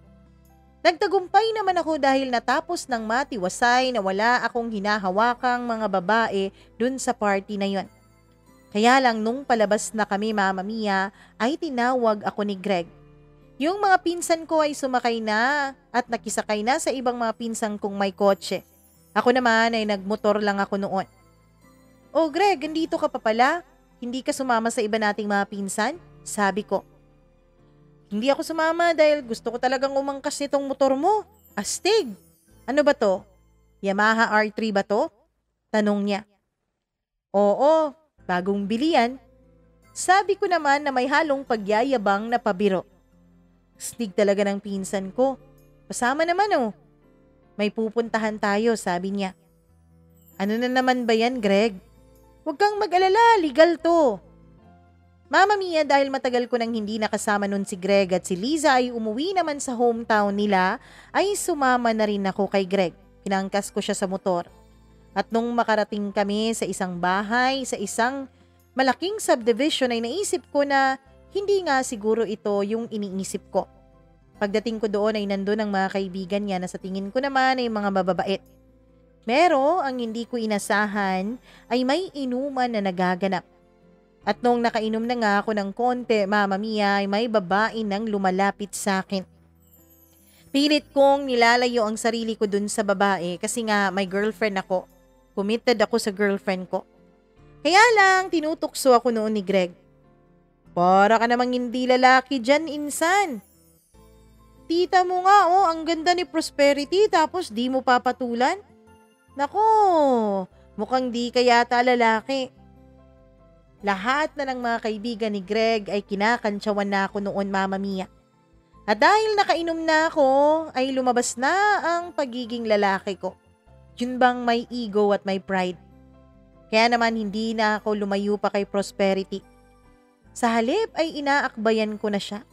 S1: Nagtagumpay naman ako dahil natapos ng matiwasay na wala akong hinahawakang mga babae dun sa party na yon. Kaya lang nung palabas na kami, Mama Mia, ay tinawag ako ni Greg. Yung mga pinsan ko ay sumakay na at nakisakay na sa ibang mga pinsan kong may kotse. Ako naman ay nagmotor lang ako noon. "Oh Greg, andito ka pa pala? Hindi ka sumama sa iba nating mga pinsan?" Sabi ko. "Hindi ako sumama dahil gusto ko talagang umangkas nitong motor mo. Astig. Ano ba to? Yamaha R3 ba to?" Tanong niya. "Oo, bagong bili yan." Sabi ko naman na may halong pagyayabang na pabiro. Astig talaga ng pinsan ko. "Pasama naman oh. May pupuntahan tayo," sabi niya. "Ano na naman ba yan, Greg? Huwag kang mag-alala, legal to." Mama Mia, dahil matagal ko nang hindi nakasama nun si Greg at si Liza ay umuwi naman sa hometown nila, ay sumama na rin ako kay Greg. Pinangkas ko siya sa motor. At nung makarating kami sa isang bahay, sa isang malaking subdivision, ay naisip ko na hindi nga siguro ito yung iniisip ko. Pagdating ko doon ay nandun ang mga kaibigan niya na sa tingin ko naman ay mga mababait. Pero ang hindi ko inasahan ay may inuman na nagaganap. At nung nakainom na nga ako ng konti, Mama Mia, ay may babae nang lumalapit sa akin. Pilit kong nilalayo ang sarili ko dun sa babae kasi nga may girlfriend ako. Committed ako sa girlfriend ko. Kaya lang, tinutukso ako noon ni Greg. "Para ka namang hindi lalaki dyan, insan. Tita mo nga, oh, ang ganda ni Prosperity tapos di mo papatulan. Nako, mukhang di ka yata lalaki." Lahat na ng mga kaibigan ni Greg ay kinakantsawan na ako noon, Mama Mia. At dahil nakainom na ako, ay lumabas na ang pagiging lalaki ko. Yun bang may ego at may pride. Kaya naman hindi na ako lumayo pa kay Prosperity. Sa halip ay inaakbayan ko na siya.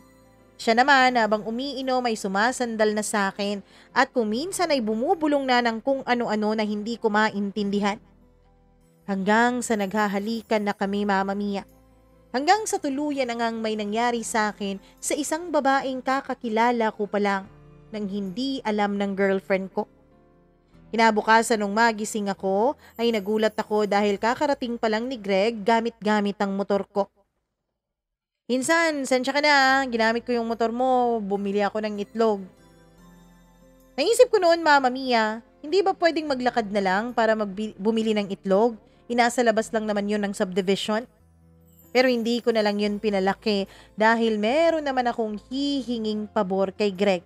S1: Siya naman, habang umiinom ay sumasandal na sa akin at kung minsan ay bumubulong na ng kung ano-ano na hindi ko maintindihan. Hanggang sa naghahalikan na kami, Mama Mia. Hanggang sa tuluyan na ngang may nangyari sa akin sa isang babaeng kakakilala ko pa lang nang hindi alam ng girlfriend ko. Kinabukasan nung magising ako ay nagulat ako dahil kakarating pa lang ni Greg gamit-gamit ang motor ko. "Insan, sensya ka na, ginamit ko yung motor mo, bumili ako ng itlog." Naisip ko noon, Mama Mia, hindi ba pwedeng maglakad na lang para bumili ng itlog? Inasa labas lang naman yun ng subdivision. Pero hindi ko na lang yun pinalaki dahil meron naman akong hihinging pabor kay Greg.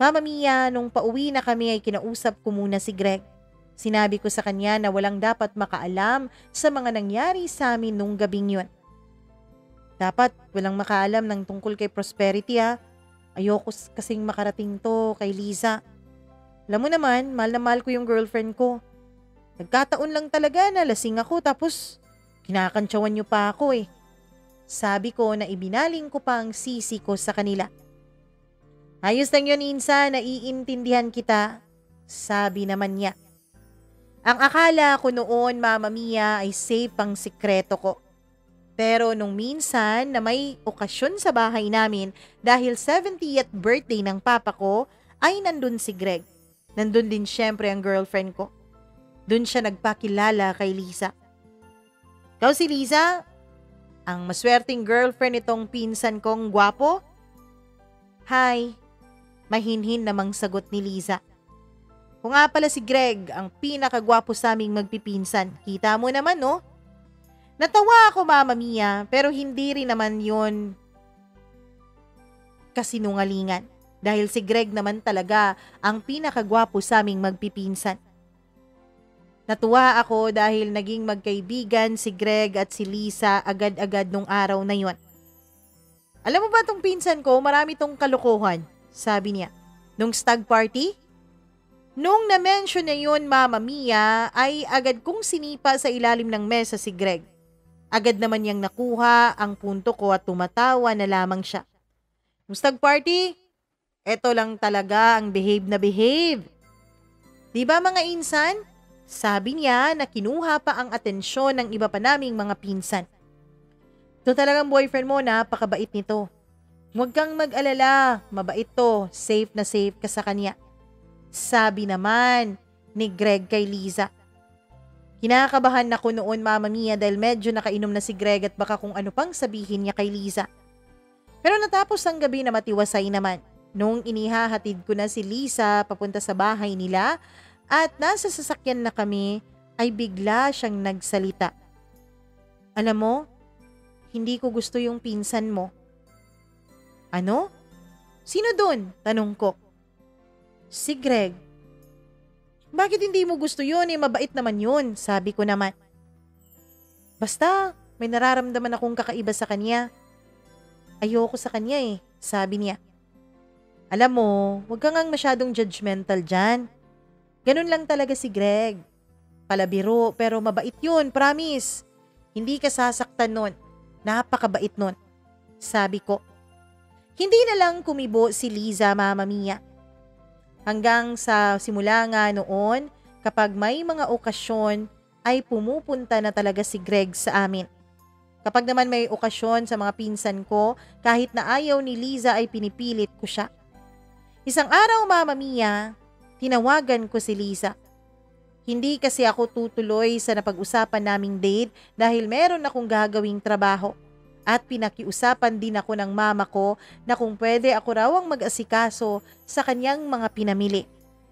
S1: Mama Mia, nung pauwi na kami ay kinausap ko muna si Greg. Sinabi ko sa kanya na walang dapat makaalam sa mga nangyari sa amin nung gabing yun. Dapat walang makaalam ng tungkol kay Prosperity ha. Ayoko kasing makarating to kay Liza. Alam mo naman, mahal na mahal ko yung girlfriend ko. Nagkataon lang talaga na lasing ako tapos kinakantsawan niyo pa ako eh. Sabi ko na ibinaling ko pa ang sisi ko sa kanila. "Ayos lang yun, insan, naiintindihan kita." Sabi naman niya. Ang akala ko noon, Mama Mia, ay safe ang sikreto ko. Pero nung minsan na may okasyon sa bahay namin dahil 70th birthday ng papa ko, ay nandun si Greg. Nandun din syempre ang girlfriend ko. Dun siya nagpakilala kay Liza. "Ikaw si Liza? Ang maswerteng girlfriend itong pinsan kong gwapo?" "Hi. Mahinhin namang sagot ni Liza. Kung nga pala si Greg, ang pinakagwapo sa aming magpipinsan. Kita mo naman, no? Natawa ako, Mama Mia, pero hindi rin naman yon kasinungalingan. Dahil si Greg naman talaga ang pinakagwapo sa aming magpipinsan. Natuwa ako dahil naging magkaibigan si Greg at si Liza agad-agad nung araw na yon. Alam mo ba tong pinsan ko, marami tong kalokohan, sabi niya. Nung stag party? Nung na-mention na yun, Mama Mia, ay agad kong sinipa sa ilalim ng mesa si Greg. Agad naman niyang nakuha ang punto ko at tumatawa na lamang siya. Nung stag party? Eto lang talaga ang behave na behave. Di ba mga insan? Sabi niya na kinuha pa ang atensyon ng iba pa naming mga pinsan. Ito talagang boyfriend mo, napakabait nito. Huwag kang mag-alala, mabait to, safe na safe ka sa kanya. Sabi naman ni Greg kay Liza. Kinakabahan ako noon, Mama Mia, dahil medyo nakainom na si Greg at baka kung ano pang sabihin niya kay Liza. Pero natapos ang gabi na matiwasay naman. Nung inihahatid ko na si Liza papunta sa bahay nila at nasa sasakyan na kami, ay bigla siyang nagsalita. Alam mo, hindi ko gusto yung pinsan mo. Ano? Sino dun? Tanong ko. Si Greg. Bakit hindi mo gusto yun? Mabait naman yun, sabi ko naman. Basta, may nararamdaman akong kakaiba sa kanya. Ayoko sa kanya sabi niya. Alam mo, huwag kang masyadong judgmental dyan. Ganun lang talaga si Greg. Palabiro, pero mabait yun, promise. Hindi ka sasaktan nun. Napakabait nun. Sabi ko. Hindi na lang kumibo si Liza, Mama Mia. Hanggang sa simula nga noon, kapag may mga okasyon, ay pumupunta na talaga si Greg sa amin. Kapag naman may okasyon sa mga pinsan ko, kahit na ayaw ni Liza ay pinipilit ko siya. Isang araw, Mama Mia, tinawagan ko si Liza. Hindi kasi ako tutuloy sa napag-usapan naming date dahil meron akong gagawing trabaho. At pinakiusapan din ako ng mama ko na kung pwede ako raw ang mag-asikaso sa kanyang mga pinamili.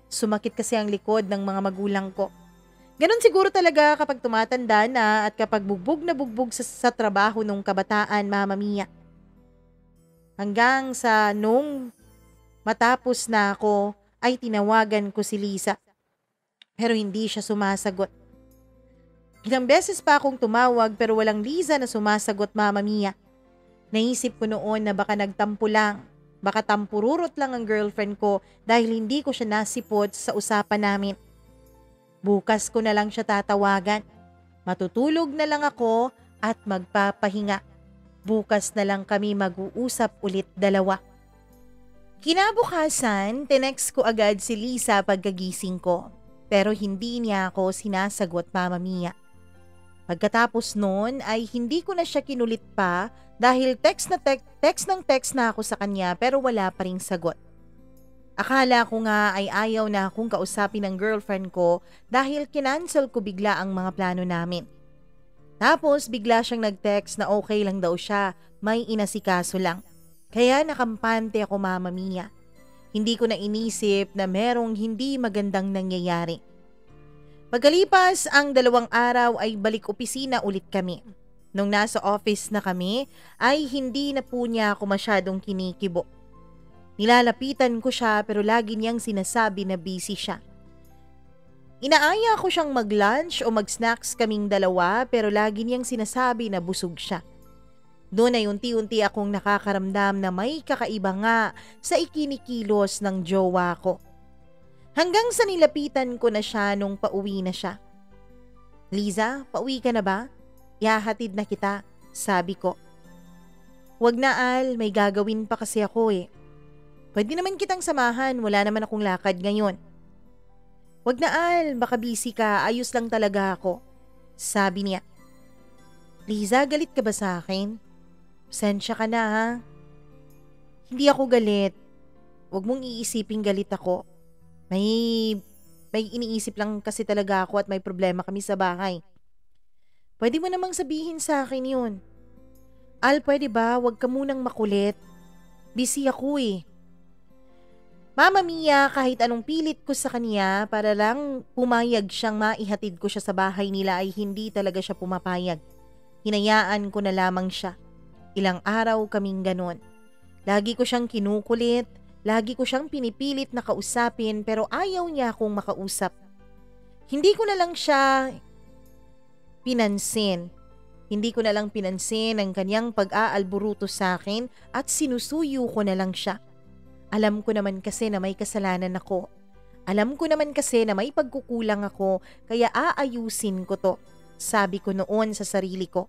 S1: Sumakit kasi ang likod ng mga magulang ko. Ganon siguro talaga kapag tumatanda na at kapag bugbog na bugbog sa trabaho nung kabataan, Mama Mia. Hanggang sa nung matapos na ako ay tinawagan ko si Liza. Pero hindi siya sumasagot. Ilang beses pa akong tumawag pero walang Liza na sumasagot, Mama Mia. Naisip ko noon na baka nagtampo lang. Baka tampururot lang ang girlfriend ko dahil hindi ko siya nasipot sa usapan namin. Bukas ko na lang siya tatawagan. Matutulog na lang ako at magpapahinga. Bukas na lang kami mag-uusap ulit dalawa. Kinabukasan, tinext ko agad si Liza pagkagising ko. Pero hindi niya ako sinasagot, Mama Mia. Pagkatapos noon ay hindi ko na siya kinulit pa dahil text na ako sa kanya pero wala pa ring sagot. Akala ko nga ay ayaw na akong kausapin ng girlfriend ko dahil kinancel ko bigla ang mga plano namin. Tapos bigla siyang nag-text na okay lang daw siya, may inasikaso lang. Kaya nakampante ako, Mama Mia. Hindi ko na inisip na merong hindi magandang nangyayari. Pagkalipas ang 2 araw ay balik opisina ulit kami. Nung nasa office na kami ay hindi na po niya ako masyadong kinikibo. Nilalapitan ko siya pero lagi niyang sinasabi na busy siya. Inaaya ko siyang mag-lunch o mag-snacks kaming dalawa pero lagi niyang sinasabi na busog siya. Doon ay unti-unti akong nakakaramdam na may kakaiba nga sa ikinikilos ng jowa ko. Hanggang sa nilapitan ko na siya nung pauwi na siya. Liza, pauwi ka na ba? Ihahatid na kita, sabi ko. Wag na Al, may gagawin pa kasi ako Pwede naman kitang samahan, wala naman akong lakad ngayon. Wag na Al, baka busy ka, ayos lang talaga ako, sabi niya. Liza, galit ka ba sa akin? Pasensya ka na ha. Hindi ako galit. Wag mong iisiping galit ako. May iniisip lang kasi talaga ako at may problema kami sa bahay. Pwede mo namang sabihin sa akin yun. Al, pwede ba? Wag ka munang makulit. Busy ako Mama Mia, kahit anong pilit ko sa kanya para lang pumayag siyang maihatid ko siya sa bahay nila ay hindi talaga siya pumapayag. Hinayaan ko na lamang siya. Ilang araw kaming ganon. Lagi ko siyang kinukulit, lagi ko siyang pinipilit na kausapin pero ayaw niya akong makausap. Hindi ko na lang siya pinansin. Hindi ko na lang pinansin ang kanyang pag-aalburuto sa akin at sinusuyo ko na lang siya. Alam ko naman kasi na may kasalanan ako. Alam ko naman kasi na may pagkukulang ako kaya aayusin ko to. Sabi ko noon sa sarili ko.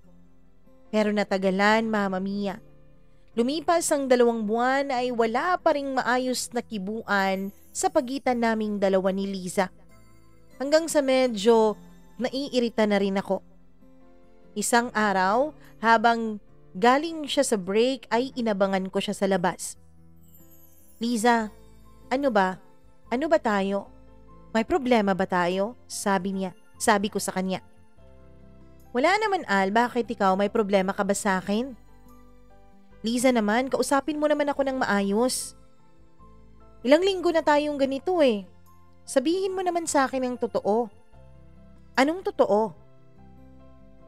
S1: Pero natagalan, Mama Mia. Lumipas ang 2 buwan ay wala pa ring maayos na kibuan sa pagitan naming dalawa ni Liza. Hanggang sa medyo naiirita na rin ako. Isang araw, habang galing siya sa break ay inabangan ko siya sa labas. Liza, ano ba? Ano ba tayo? May problema ba tayo? Sabi niya. Sabi ko sa kanya. Wala naman Al, bakit ikaw may problema ka ba sa akin? Liza naman, kausapin mo naman ako ng maayos. Ilang linggo na tayong ganito eh. Sabihin mo naman sa akin ang totoo. Anong totoo?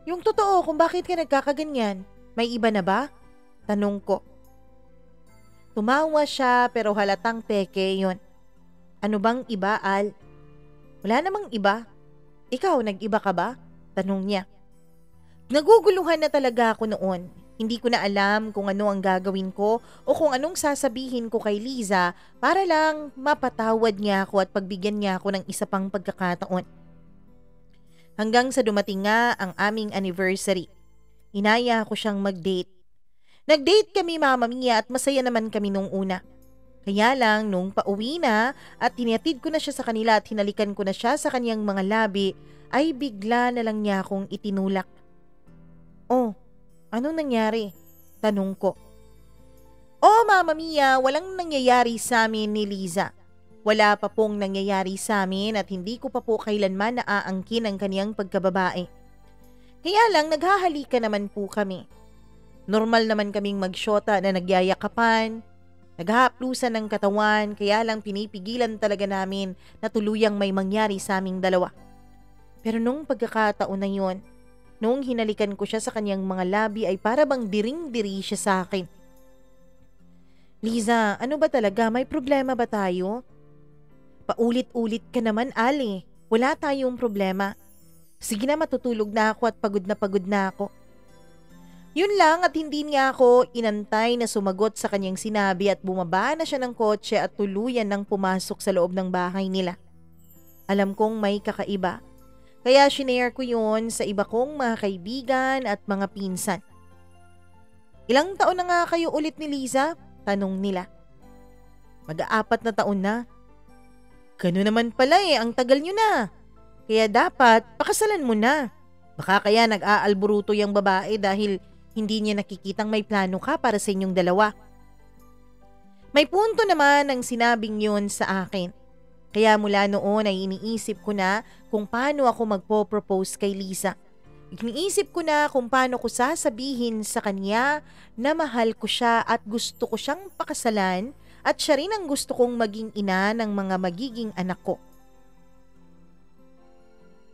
S1: Yung totoo kung bakit ka nagkakaganyan. May iba na ba? Tanong ko. Tumawa siya pero halatang peke yon. Ano bang iba, Al? Wala namang iba. Ikaw, nag-iba ka ba? Tanong niya. Naguguluhan na talaga ako noon. Hindi ko na alam kung ano ang gagawin ko o kung anong sasabihin ko kay Liza para lang mapatawad niya ako at pagbigyan niya ako ng isa pang pagkakataon. Hanggang sa dumating nga ang aming anniversary. Inaya ko siyang mag-date. Nag-date kami Mama Mia at masaya naman kami nung una. Kaya lang nung pauwi na at tinatid ko na siya sa kanila at hinalikan ko na siya sa kanyang mga labi ay bigla na lang niya akong itinulak. Oh, anong nangyari? Tanong ko. Oh Mama Mia, walang nangyayari sa amin ni Liza. Wala pa pong nangyayari sa amin at hindi ko pa po kailanman naaangkin ang kaniyang pagkababae. Kaya lang naghahalikan naman po kami. Normal naman kaming magsyota na nagyayakapan, naghahaplusan ng katawan, kaya lang pinipigilan talaga namin na tuluyang may mangyari sa aming dalawa. Pero nung pagkakataon na yon, nung hinalikan ko siya sa kanyang mga labi ay para bang diring-diri siya sa akin. Liza, ano ba talaga? May problema ba tayo? Paulit-ulit ka naman, Ali. Wala tayong problema. Sige na, matutulog na ako at pagod na ako. Yun lang at hindi niya ako inantay na sumagot sa kanyang sinabi at bumaba na siya ng kotse at tuluyan nang pumasok sa loob ng bahay nila. Alam kong may kakaiba. Kaya shinare ko yun sa iba kong mga kaibigan at mga pinsan. Ilang taon na nga kayo ulit ni Liza? Tanong nila. Mag-4 na taon na. Gano'n naman pala ang tagal nyo na. Kaya dapat pakasalan mo na. Baka kaya nag-aalburuto yung babae dahil hindi niya nakikitang may plano ka para sa inyong dalawa. May punto naman ang sinabing yun sa akin. Kaya mula noon ay iniisip ko na kung paano ako magpo-propose kay Liza. Iniisip ko na kung paano ko sasabihin sa kanya na mahal ko siya at gusto ko siyang pakasalan at siya rin ang gusto kong maging ina ng mga magiging anak ko.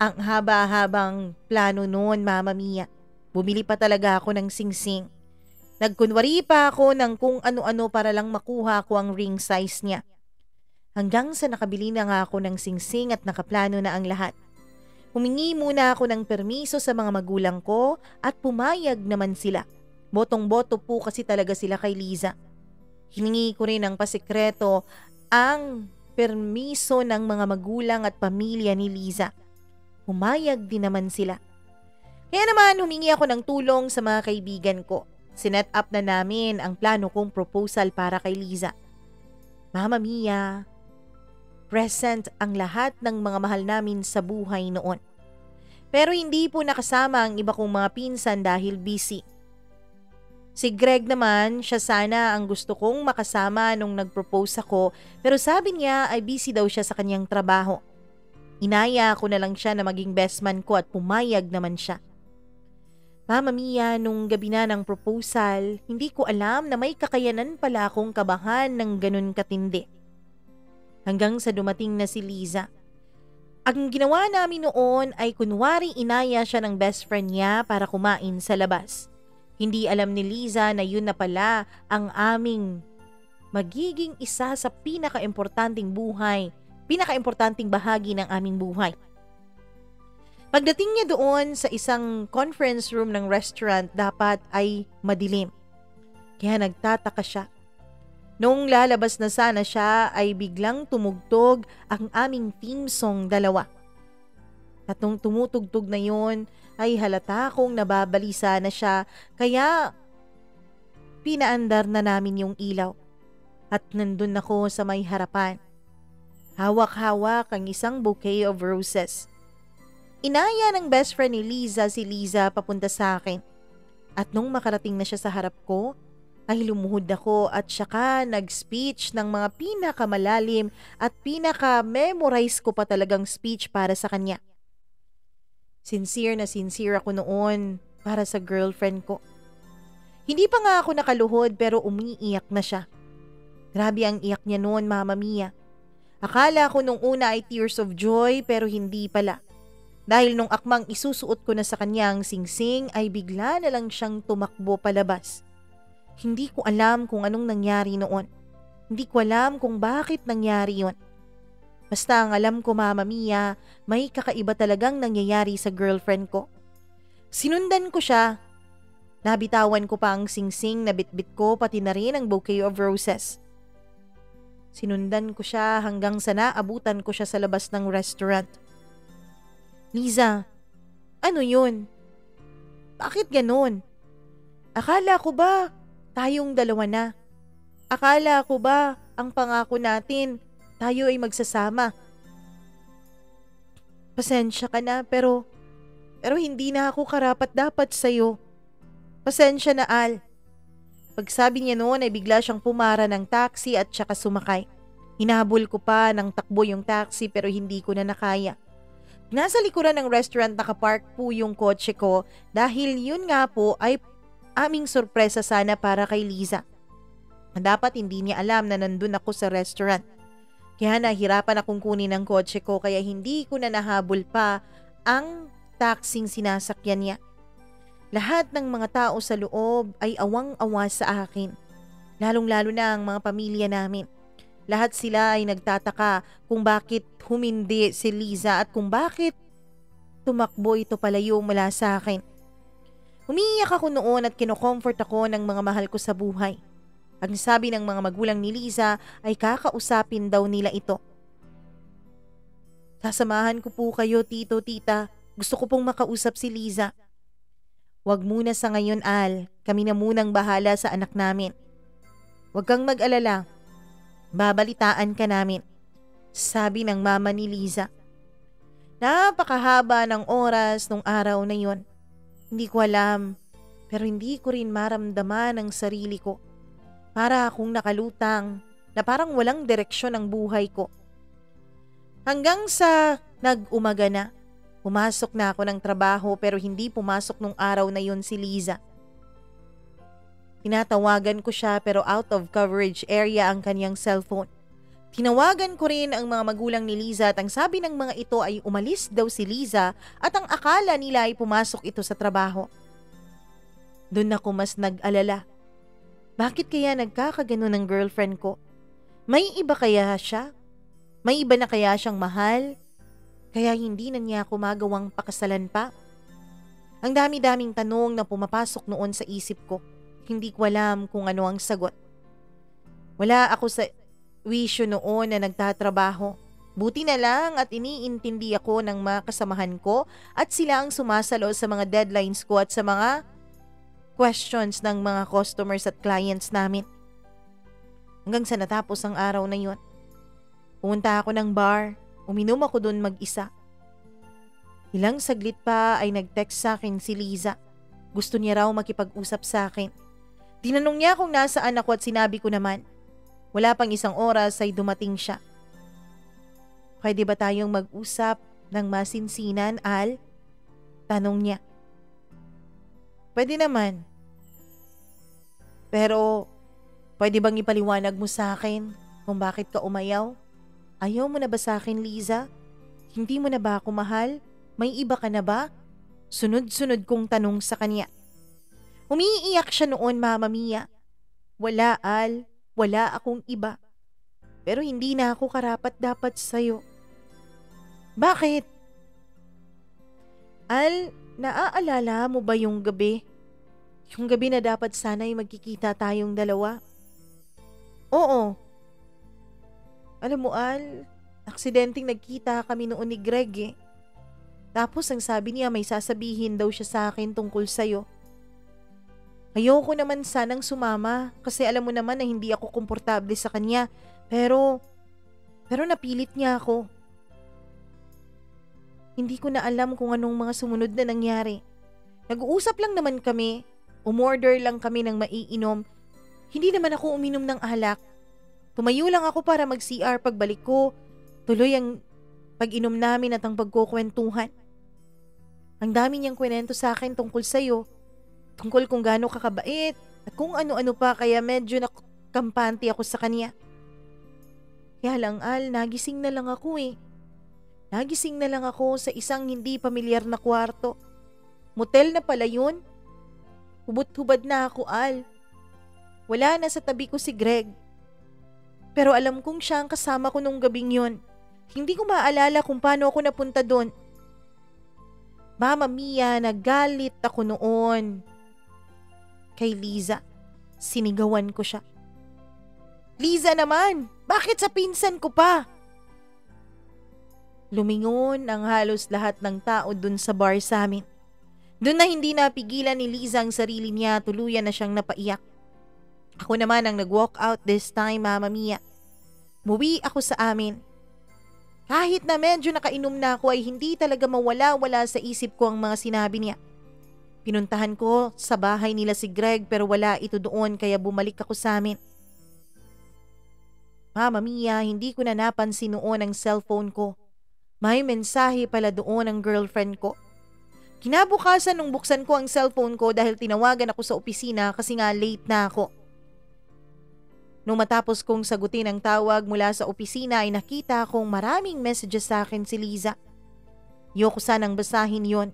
S1: Ang haba-habang plano noon, Mama Mia. Bumili pa talaga ako ng singsing. Nagkunwari pa ako ng kung ano-ano para lang makuha ko ang ring size niya. Hanggang sa nakabili na nga ako ng singsing at nakaplano na ang lahat. Humingi muna ako ng permiso sa mga magulang ko at pumayag naman sila. Botong-boto po kasi talaga sila kay Liza. Hiningi ko rin ng pasikreto ang permiso ng mga magulang at pamilya ni Liza. Pumayag din naman sila. Kaya naman humingi ako ng tulong sa mga kaibigan ko. Sinet up na namin ang plano kong proposal para kay Liza. Mama Mia, present ang lahat ng mga mahal namin sa buhay noon. Pero hindi po nakasama ang iba kong mga pinsan dahil busy. Si Greg naman, siya sana ang gusto kong makasama nung nag-propose ako pero sabi niya ay busy daw siya sa kanyang trabaho. Inaya ko na lang siya na maging best man ko at pumayag naman siya. Mama Mia, nung gabi na ng proposal, hindi ko alam na may kakayanan pala akong kabahan ng ganun katindi. hanggang sa dumating na si Liza. Ang ginawa namin noon ay kunwari inaya siya ng best friend niya para kumain sa labas. Hindi alam ni Liza na yun na pala ang aming magiging isa sa pinakaimportanteng bahagi ng aming buhay. Pagdating niya doon sa isang conference room ng restaurant, dapat ay madilim. Kaya nagtataka siya. Noong lalabas na sana siya ay biglang tumugtog ang aming theme song dalawa. At nung tumutugtog na yun ay halata kong nababalisa na siya, kaya pinaandar na namin yung ilaw. At nandun ako sa may harapan. Hawak-hawak ang isang bouquet of roses. Inaya ng best friend ni Liza si Liza papunta sa akin. At nung makarating na siya sa harap ko, ay lumuhod ako at saka nag-speech ng mga pinakamalalim at pinaka-memorize ko pa talagang speech para sa kanya. Sincere na sincere ako noon para sa girlfriend ko. Hindi pa nga ako nakaluhod pero umiiyak na siya. Grabe ang iyak niya noon, Mama Mia. Akala ko nung una ay tears of joy pero hindi pala. Dahil nung akmang isusuot ko na sa kanyang singsing ay bigla na lang siyang tumakbo palabas. Hindi ko alam kung anong nangyari noon. Hindi ko alam kung bakit nangyari yon. Basta ang alam ko, Mama Mia, may kakaiba talagang nangyayari sa girlfriend ko. Sinundan ko siya. Nabitawan ko pa ang singsing na bitbit ko pati na rin ang bouquet of roses. Sinundan ko siya hanggang sa naabutan ko siya sa labas ng restaurant. Liza, ano yun? Bakit ganon? Akala ko ba tayong dalawa na? Akala ko ba ang pangako natin tayo ay magsasama? Pasensya ka na pero hindi na ako karapat-dapat sa'yo. Pasensya na, Al. Pagsabi niya noon ay bigla siyang pumara ng taxi at saka sumakay. Hinahabol ko pa ng takbo yung taxi pero hindi ko na nakaya. Nasa likuran ng restaurant nakapark po yung kotse ko dahil yun nga po ay aming sorpresa sana para kay Liza. Dapat hindi niya alam na nandun ako sa restaurant. Kaya nahirapan akong kunin ang kotse ko kaya hindi ko na nahabol pa ang taxing sinasakyan niya. Lahat ng mga tao sa loob ay awang-awa sa akin. Lalong-lalo na ang mga pamilya namin. Lahat sila ay nagtataka kung bakit humindi si Liza at kung bakit tumakbo ito palayo mula sa akin. Umiiyak ako noon at kinocomfort ako ng mga mahal ko sa buhay. Ang sabi ng mga magulang ni Liza ay kakausapin daw nila ito. Sasamahan ko po kayo, tito, tita. Gusto ko pong makausap si Liza. Huwag muna sa ngayon, Al. Kami na munang bahala sa anak namin. Huwag kang mag-alala. Babalitaan ka namin. Sabi ng mama ni Liza. Napakahaba ng oras nung araw na yon. Hindi ko alam, pero hindi ko rin maramdaman ang sarili ko. Para akong nakalutang na parang walang direksyon ang buhay ko. Hanggang sa nag-umaga na, pumasok na ako ng trabaho pero hindi pumasok nung araw na yun si Liza. Tinatawagan ko siya pero out of coverage area ang kanyang cellphone. Tinawagan ko rin ang mga magulang ni Liza at ang sabi ng mga ito ay umalis daw si Liza at ang akala nila ay pumasok ito sa trabaho. Doon ako mas nag-alala. Bakit kaya nagkakaganon ng girlfriend ko? May iba kaya siya? May iba na kaya siyang mahal? Kaya hindi na niya ako magawang pakasalan pa? Ang dami-daming tanong na pumapasok noon sa isip ko. Hindi ko alam kung ano ang sagot. Wala ako sa wisyo noon na nagtatrabaho. Buti na lang at iniintindi ako ng mga kasamahan ko at sila ang sumasalo sa mga deadlines ko at sa mga questions ng mga customers at clients namin. Hanggang sa natapos ang araw na yun. Pumunta ako ng bar, uminom ako doon mag-isa. Ilang saglit pa ay nag-text sa akin si Liza. Gusto niya raw makipag-usap sa akin. Tinanong niya kung nasaan ako at sinabi ko naman. Wala pang isang oras ay dumating siya. Pwede ba tayong mag-usap ng masinsinan, Al? Tanong niya. Pwede naman. Pero, pwede bang ipaliwanag mo sa akin kung bakit ka umayaw? Ayaw mo na ba sa akin, Liza? Hindi mo na ba ako mahal? May iba ka na ba? Sunod-sunod kong tanong sa kanya. Umiiyak siya noon, Mama Mia. Wala, Al. Wala akong iba. Pero hindi na ako karapat-dapat sa'yo. Bakit? Al, naaalala mo ba yung gabi? Yung gabi na dapat sana'y magkikita tayong dalawa? Oo. Alam mo, Al, aksidenteng nagkita kami noon ni Greg eh. Tapos ang sabi niya may sasabihin daw siya sa akin tungkol sa'yo. Ayoko naman sanang sumama kasi alam mo naman na hindi ako komportable sa kanya. Pero napilit niya ako. Hindi ko na alam kung anong mga sumunod na nangyari. Nag-uusap lang naman kami. Umorder lang kami ng maiinom. Hindi naman ako uminom ng alak. Tumayo lang ako para mag-CR pagbalik ko. Tuloy ang pag-inom namin at ang pagkukwentuhan. Ang dami niyang kwento sa akin tungkol sa'yo. Tungkol kung gaano kakabait at kung ano-ano pa kaya medyo nakampante ako sa kanya. Kaya lang, Al, nagising na lang ako eh. Nagising na lang ako sa isang hindi pamilyar na kwarto. Motel na pala yun. Hubot-hubad na ako, Al. Wala na sa tabi ko si Greg. Pero alam kong siya ang kasama ko nung gabing yun. Hindi ko maalala kung paano ako napunta doon. Mama Mia, nagalit ako noon. Kay Liza, sinigawan ko siya. Liza naman, bakit sa pinsan ko pa? Lumingon ang halos lahat ng tao dun sa bar sa amin. Doon na hindi napigilan ni Liza ang sarili niya, tuluyan na siyang napaiyak. Ako naman ang nag-walk out this time, Mama Mia. Muwi ako sa amin. Kahit na medyo nakainom na ako ay hindi talaga mawala-wala sa isip ko ang mga sinabi niya. Pinuntahan ko sa bahay nila si Greg pero wala ito doon kaya bumalik ako sa amin. Mama Mia, hindi ko na napansin noon ang cellphone ko. May mensahe pala doon ang girlfriend ko. Kinabukasan nung buksan ko ang cellphone ko dahil tinawagan ako sa opisina kasi nga late na ako. Nung matapos kong sagutin ang tawag mula sa opisina ay nakita kong maraming messages sa akin si Liza. Yoko sanang basahin yon,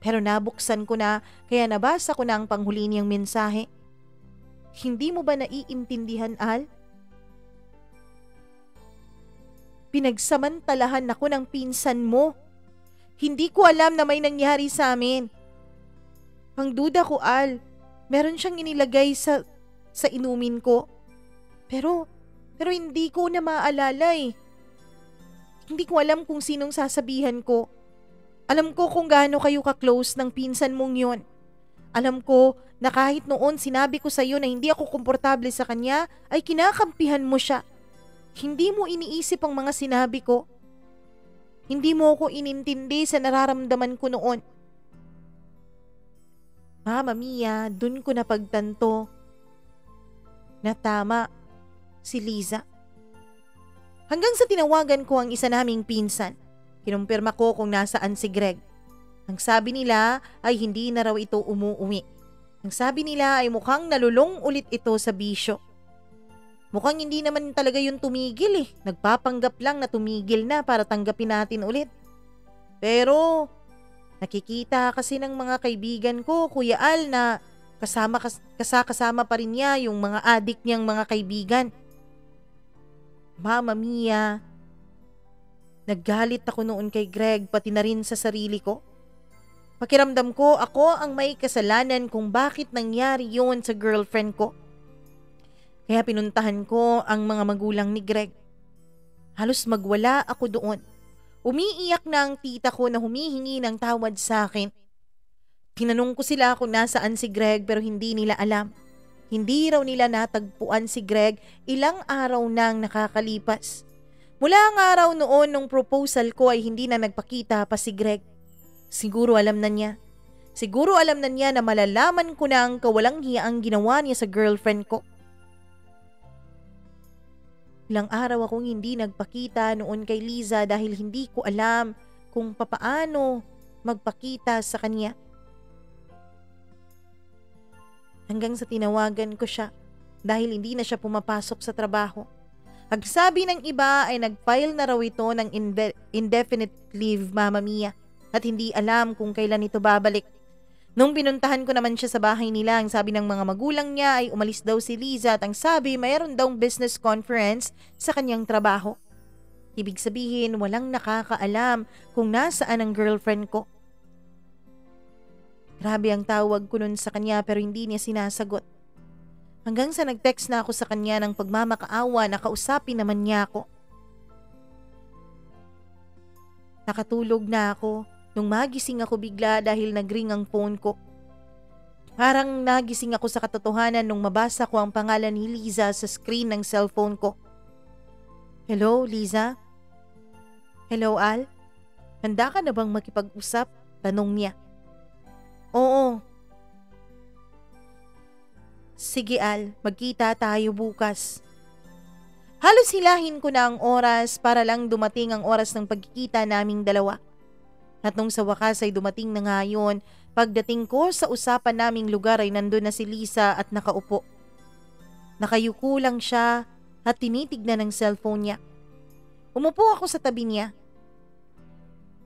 S1: pero nabuksan ko na kaya nabasa ko na ang panghuli niyang mensahe. Hindi mo ba naiintindihan, Al? Pinagsamantalahan ako ng pinsan mo. Hindi ko alam na may nangyari sa amin. Ang duda ko, Al, meron siyang inilagay sa inumin ko. Pero hindi ko na maalala eh. Hindi ko alam kung sinong sasabihan ko. Alam ko kung gaano kayo ka-close ng pinsan mong yon. Alam ko na kahit noon sinabi ko sa iyo na hindi ako komportable sa kanya, ay kinakampihan mo siya. Hindi mo iniisip ang mga sinabi ko. Hindi mo ako inintindi sa nararamdaman ko noon. Mama Mia, dun ko napagtanto na tama si Liza. Hanggang sa tinawagan ko ang isa naming pinsan, kinumpirma ko kung nasaan si Greg. Ang sabi nila ay hindi na raw ito umuwi. Ang sabi nila ay mukhang nalulong ulit ito sa bisyo. Mukhang hindi naman talaga yun tumigil eh. Nagpapanggap lang na tumigil na para tanggapin natin ulit. Pero nakikita kasi ng mga kaibigan ko, Kuya Al, na kasama pa rin niya yung mga adik niyang mga kaibigan. Mama Mia, naggalit ako noon kay Greg pati na rin sa sarili ko. Pakiramdam ko ako ang may kasalanan kung bakit nangyari yun sa girlfriend ko. Kaya pinuntahan ko ang mga magulang ni Greg. Halos magwala ako doon. Umiiyak na ang tita ko na humihingi ng tawad sa akin. Tinanong ko sila kung nasaan si Greg pero hindi nila alam. Hindi raw nila natagpuan si Greg ilang araw nang nakakalipas. Mula ang araw noon nung proposal ko ay hindi na nagpakita pa si Greg. Siguro alam na niya. Siguro alam na niya na malalaman ko na ang kawalang hiyaang ginawa niya sa girlfriend ko. Ilang araw akong hindi nagpakita noon kay Liza dahil hindi ko alam kung papaano magpakita sa kanya. Hanggang sa tinawagan ko siya dahil hindi na siya pumapasok sa trabaho. Ang sabi ng iba ay nag-file na raw ito ng indefinite leave, Mama Mia, at hindi alam kung kailan ito babalik. Nung pinuntahan ko naman siya sa bahay nila, ang sabi ng mga magulang niya ay umalis daw si Liza at ang sabi mayroon daw business conference sa kanyang trabaho. Ibig sabihin walang nakakaalam kung nasaan ang girlfriend ko. Grabe ang tawag ko nun sa kanya pero hindi niya sinasagot. Hanggang sa nag-text na ako sa kanya ng pagmamakaawa na kausapin naman niya ako. Nakatulog na ako nung magising ako bigla dahil nag-ring ang phone ko. Parang nagising ako sa katotohanan nung mabasa ko ang pangalan ni Liza sa screen ng cellphone ko. Hello, Liza? Hello, Al? Handa ka na bang makipag-usap? Tanong niya. Oo. Sige, Al, magkita tayo bukas. Halos hilahin ko na ang oras para lang dumating ang oras ng pagkikita naming dalawa. At nung sa wakas ay dumating na nga yun, pagdating ko sa usapan naming lugar ay nandun na si Lisa at nakaupo. Nakayuko lang siya at tinitignan ng cellphone niya. Umupo ako sa tabi niya.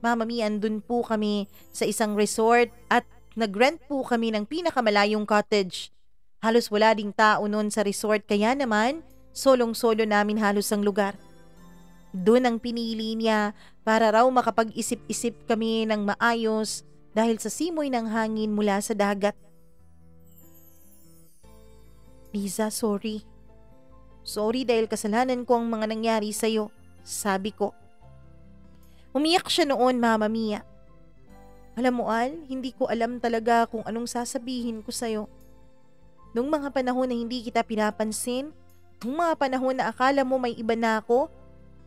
S1: Mama Mia, andun po kami sa isang resort at nag-rent po kami ng pinakamalayong cottage. Halos wala ding tao noon sa resort kaya naman solong-solo namin halos ang lugar. Doon ang pinili niya para raw makapag-isip-isip kami ng maayos dahil sa simoy ng hangin mula sa dagat. Liza, sorry. Sorry dahil kasalanan ko ang mga nangyari sa'yo, sabi ko. Umiyak siya noon, Mama Mia. Alam mo, Al, hindi ko alam talaga kung anong sasabihin ko sa'yo. Nung mga panahon na hindi kita pinapansin, nung mga panahon na akala mo may iba na ako,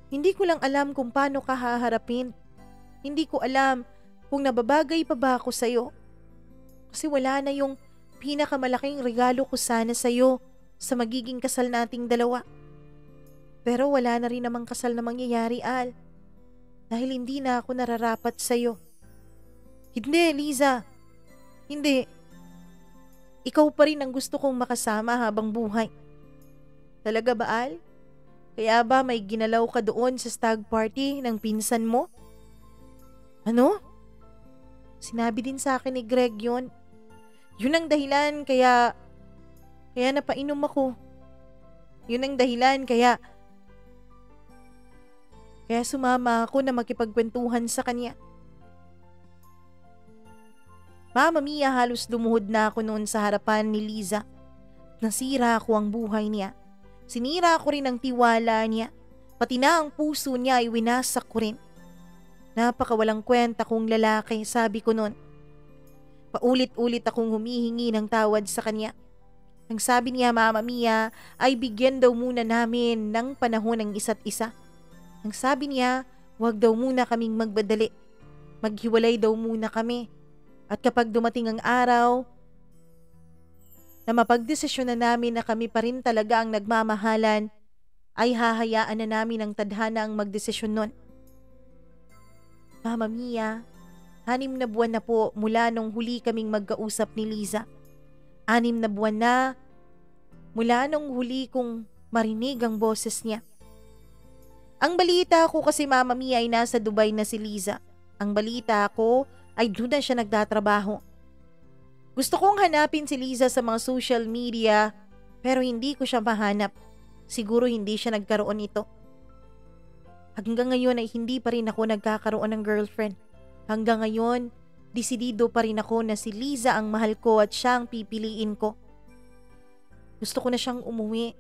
S1: hindi ko lang alam kung paano ka haharapin. Hindi ko alam kung nababagay pa ba ako sa'yo. Kasi wala na yung pinakamalaking regalo ko sana sa'yo sa magiging kasal nating dalawa. Pero wala na rin namang kasal na mangyayari, Al. Dahil hindi na ako nararapat sa'yo. Hindi, Liza. Hindi. Ikaw pa rin ang gusto kong makasama habang buhay. Talaga ba, Al? Kaya ba may ginalaw ka doon sa stag party ng pinsan mo? Ano? Sinabi din sa akin ni Greg yun. Yun ang dahilan kaya napainom ako. Yun ang dahilan kaya sumama ako na makipagkwentuhan sa kanya. Mama Mia, halos lumuhod na ako noon sa harapan ni Liza. Nasira ko ang buhay niya. Sinira ko rin ang tiwala niya. Pati na ang puso niya ay winasak ko rin. Napakawalang kwenta kong lalaki, sabi ko noon. Paulit-ulit akong humihingi ng tawad sa kanya. Ang sabi niya, Mama Mia, ay bigyan daw muna namin ng panahon ng isa't isa. Ang sabi niya, wag daw muna kaming magbadali. Maghiwalay daw muna kami. At kapag dumating ang araw na mapagdesisyon na namin na kami pa rin talaga ang nagmamahalan, ay hahayaan na namin ang tadhana ang magdesisyon nun. Mama Mia, 6 na buwan na po mula nung huli kaming magkausap ni Liza. 6 na buwan na mula nung huli kong marinig ang boses niya. Ang balita ko kasi, Mama Mia, ay nasa Dubai na si Liza. Ang balita ko ay doon na siya nagtatrabaho. Gusto kong hanapin si Liza sa mga social media pero hindi ko siya mahanap. Siguro hindi siya nagkaroon ito. Hanggang ngayon ay hindi pa rin ako nagkakaroon ng girlfriend. Hanggang ngayon, desidido pa rin ako na si Liza ang mahal ko at siya ang pipiliin ko. Gusto ko na siyang umuwi.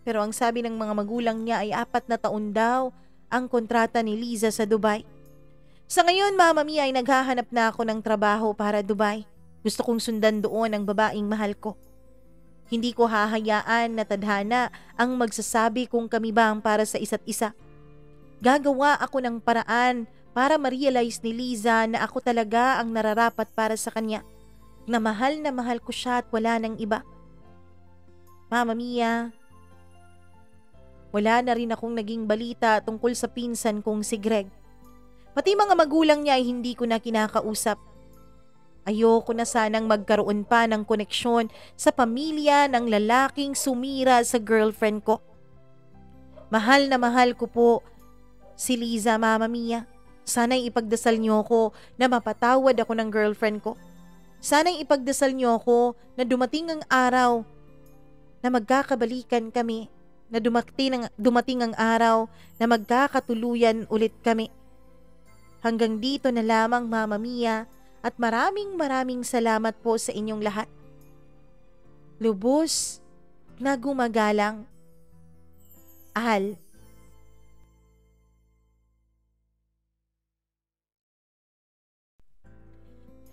S1: Pero ang sabi ng mga magulang niya ay 4 na taon daw ang kontrata ni Liza sa Dubai. Sa ngayon, Mama Mia, ay naghahanap na ako ng trabaho para Dubai. Gusto kong sundan doon ang babaeng mahal ko. Hindi ko hahayaan na tadhana ang magsasabi kung kami ba ang para sa isa't isa. Gagawa ako ng paraan para ma-realize ni Liza na ako talaga ang nararapat para sa kanya. Na mahal ko siya at wala nang iba. Mama Mia, wala na rin akong naging balita tungkol sa pinsan kong si Greg. Pati mga magulang niya ay hindi ko na kinakausap. Ayoko na sanang magkaroon pa ng koneksyon sa pamilya ng lalaking sumira sa girlfriend ko. mahal ko po si Liza, Mama Mia. Sana'y ipagdasal niyo ko na mapatawad ako ng girlfriend ko. Sana'y ipagdasal niyo ko na dumating ang araw na magkakabalikan kami, na dumating ang araw na magkakatuluyan ulit kami. Hanggang dito na lamang, Mama Mia, at maraming salamat po sa inyong lahat. Lubos na gumagalang, Al.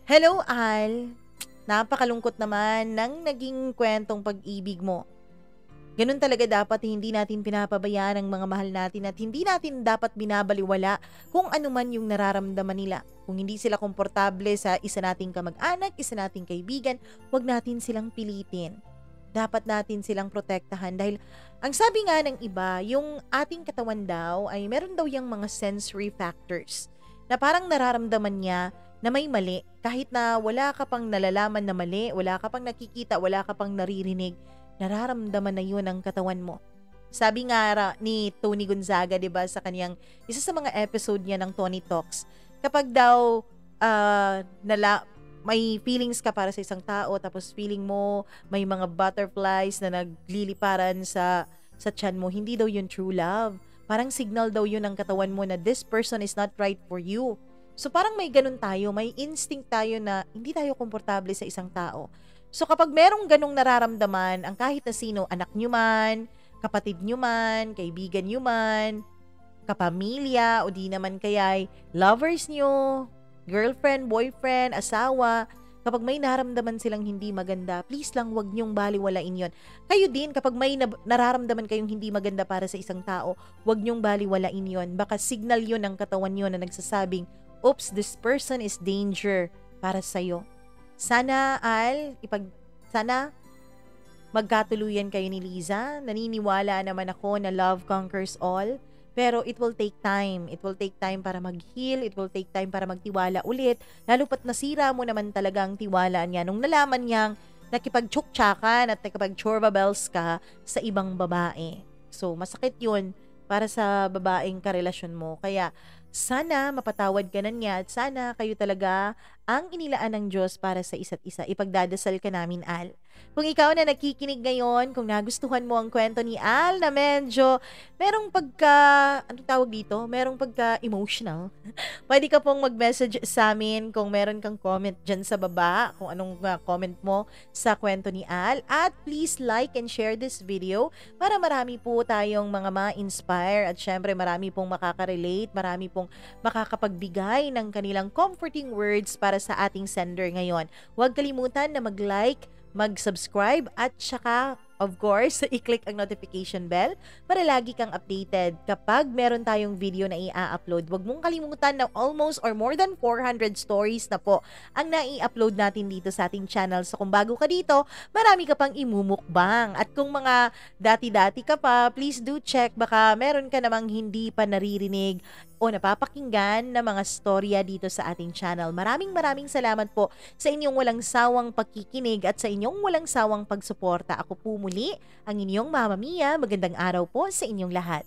S1: Hello, Al. Napakalungkot naman ng naging kwentong pag-ibig mo. Ganun talaga dapat, hindi natin pinapabayaan ang mga mahal natin at hindi natin dapat binabaliwala kung ano man yung nararamdaman nila. Kung hindi sila komportable sa isa nating kamag-anak, isa nating kaibigan, wag natin silang pilitin. Dapat natin silang protektahan dahil ang sabi nga ng iba, yung ating katawan daw ay meron daw yung mga sensory factors na parang nararamdaman niya na may mali kahit na wala ka pang nalalaman na mali, wala ka pang nakikita, wala ka pang naririnig, nararamdaman na yun ang katawan mo. Sabi nga ni Tony Gonzaga, 'di ba, sa kaniyang isa sa mga episode niya ng Tony Talks, kapag daw may feelings ka para sa isang tao tapos feeling mo may mga butterflies na nagliliparan sa tiyan mo, hindi daw yun true love. Parang signal daw yun ng katawan mo na this person is not right for you. So parang may ganun tayo, may instinct tayo na hindi tayo komportable sa isang tao. So kapag merong ganong nararamdaman, ang kahit na sino, anak nyo man, kapatid nyo man, kaibigan nyo man, kapamilya, o di naman kaya'y lovers nyo, girlfriend, boyfriend, asawa, kapag may nararamdaman silang hindi maganda, please lang wag nyong baliwalain yon. Kayo din, kapag may nararamdaman kayong hindi maganda para sa isang tao, wag nyong baliwalain yon. Baka signal yon ng katawan nyo na nagsasabing, oops, this person is danger para sa'yo. Sana, Al, sana magkatuluyan kayo ni Liza. Naniniwala naman ako na love conquers all. Pero it will take time. It will take time para mag-heal. It will take time para magtiwala ulit. Lalo pat nasira mo naman talaga ang tiwala niya nung nalaman niyang nakipag-tsuktsakan at nakipag-chorbabels ka sa ibang babae. So, masakit yun para sa babaeng karelasyon mo. Kaya, sana mapatawad ka na niya at sana kayo talaga ang inilaan ng Diyos para sa isa't isa. Ipagdadasal ka namin, Al. Kung ikaw na nakikinig ngayon, kung nagustuhan mo ang kwento ni Al na medyo merong merong pagka-emotional, pwede ka pong mag-message sa amin kung meron kang comment dyan sa baba, kung anong comment mo sa kwento ni Al. At please like and share this video para marami po tayong mga ma-inspire at syempre marami pong makaka-relate, marami pong makakapagbigay ng kanilang comforting words para sa ating sender ngayon. Huwag kalimutan na mag-like, mag-subscribe at saka, of course, i-click ang notification bell para lagi kang updated kapag meron tayong video na i-upload. Huwag mong kalimutan na almost or more than 400 stories na po ang nai-upload natin dito sa ating channel. So kung bago ka dito, marami ka pang imumukbang. At kung mga dati-dati ka pa, please do check. Baka meron ka namang hindi pa naririnig o napapakinggan na mga storya dito sa ating channel. Maraming salamat po sa inyong walang sawang pagkikinig at sa inyong walang sawang pagsuporta. Ako po muli, ang inyong Mama Mia. Magandang araw po sa inyong lahat.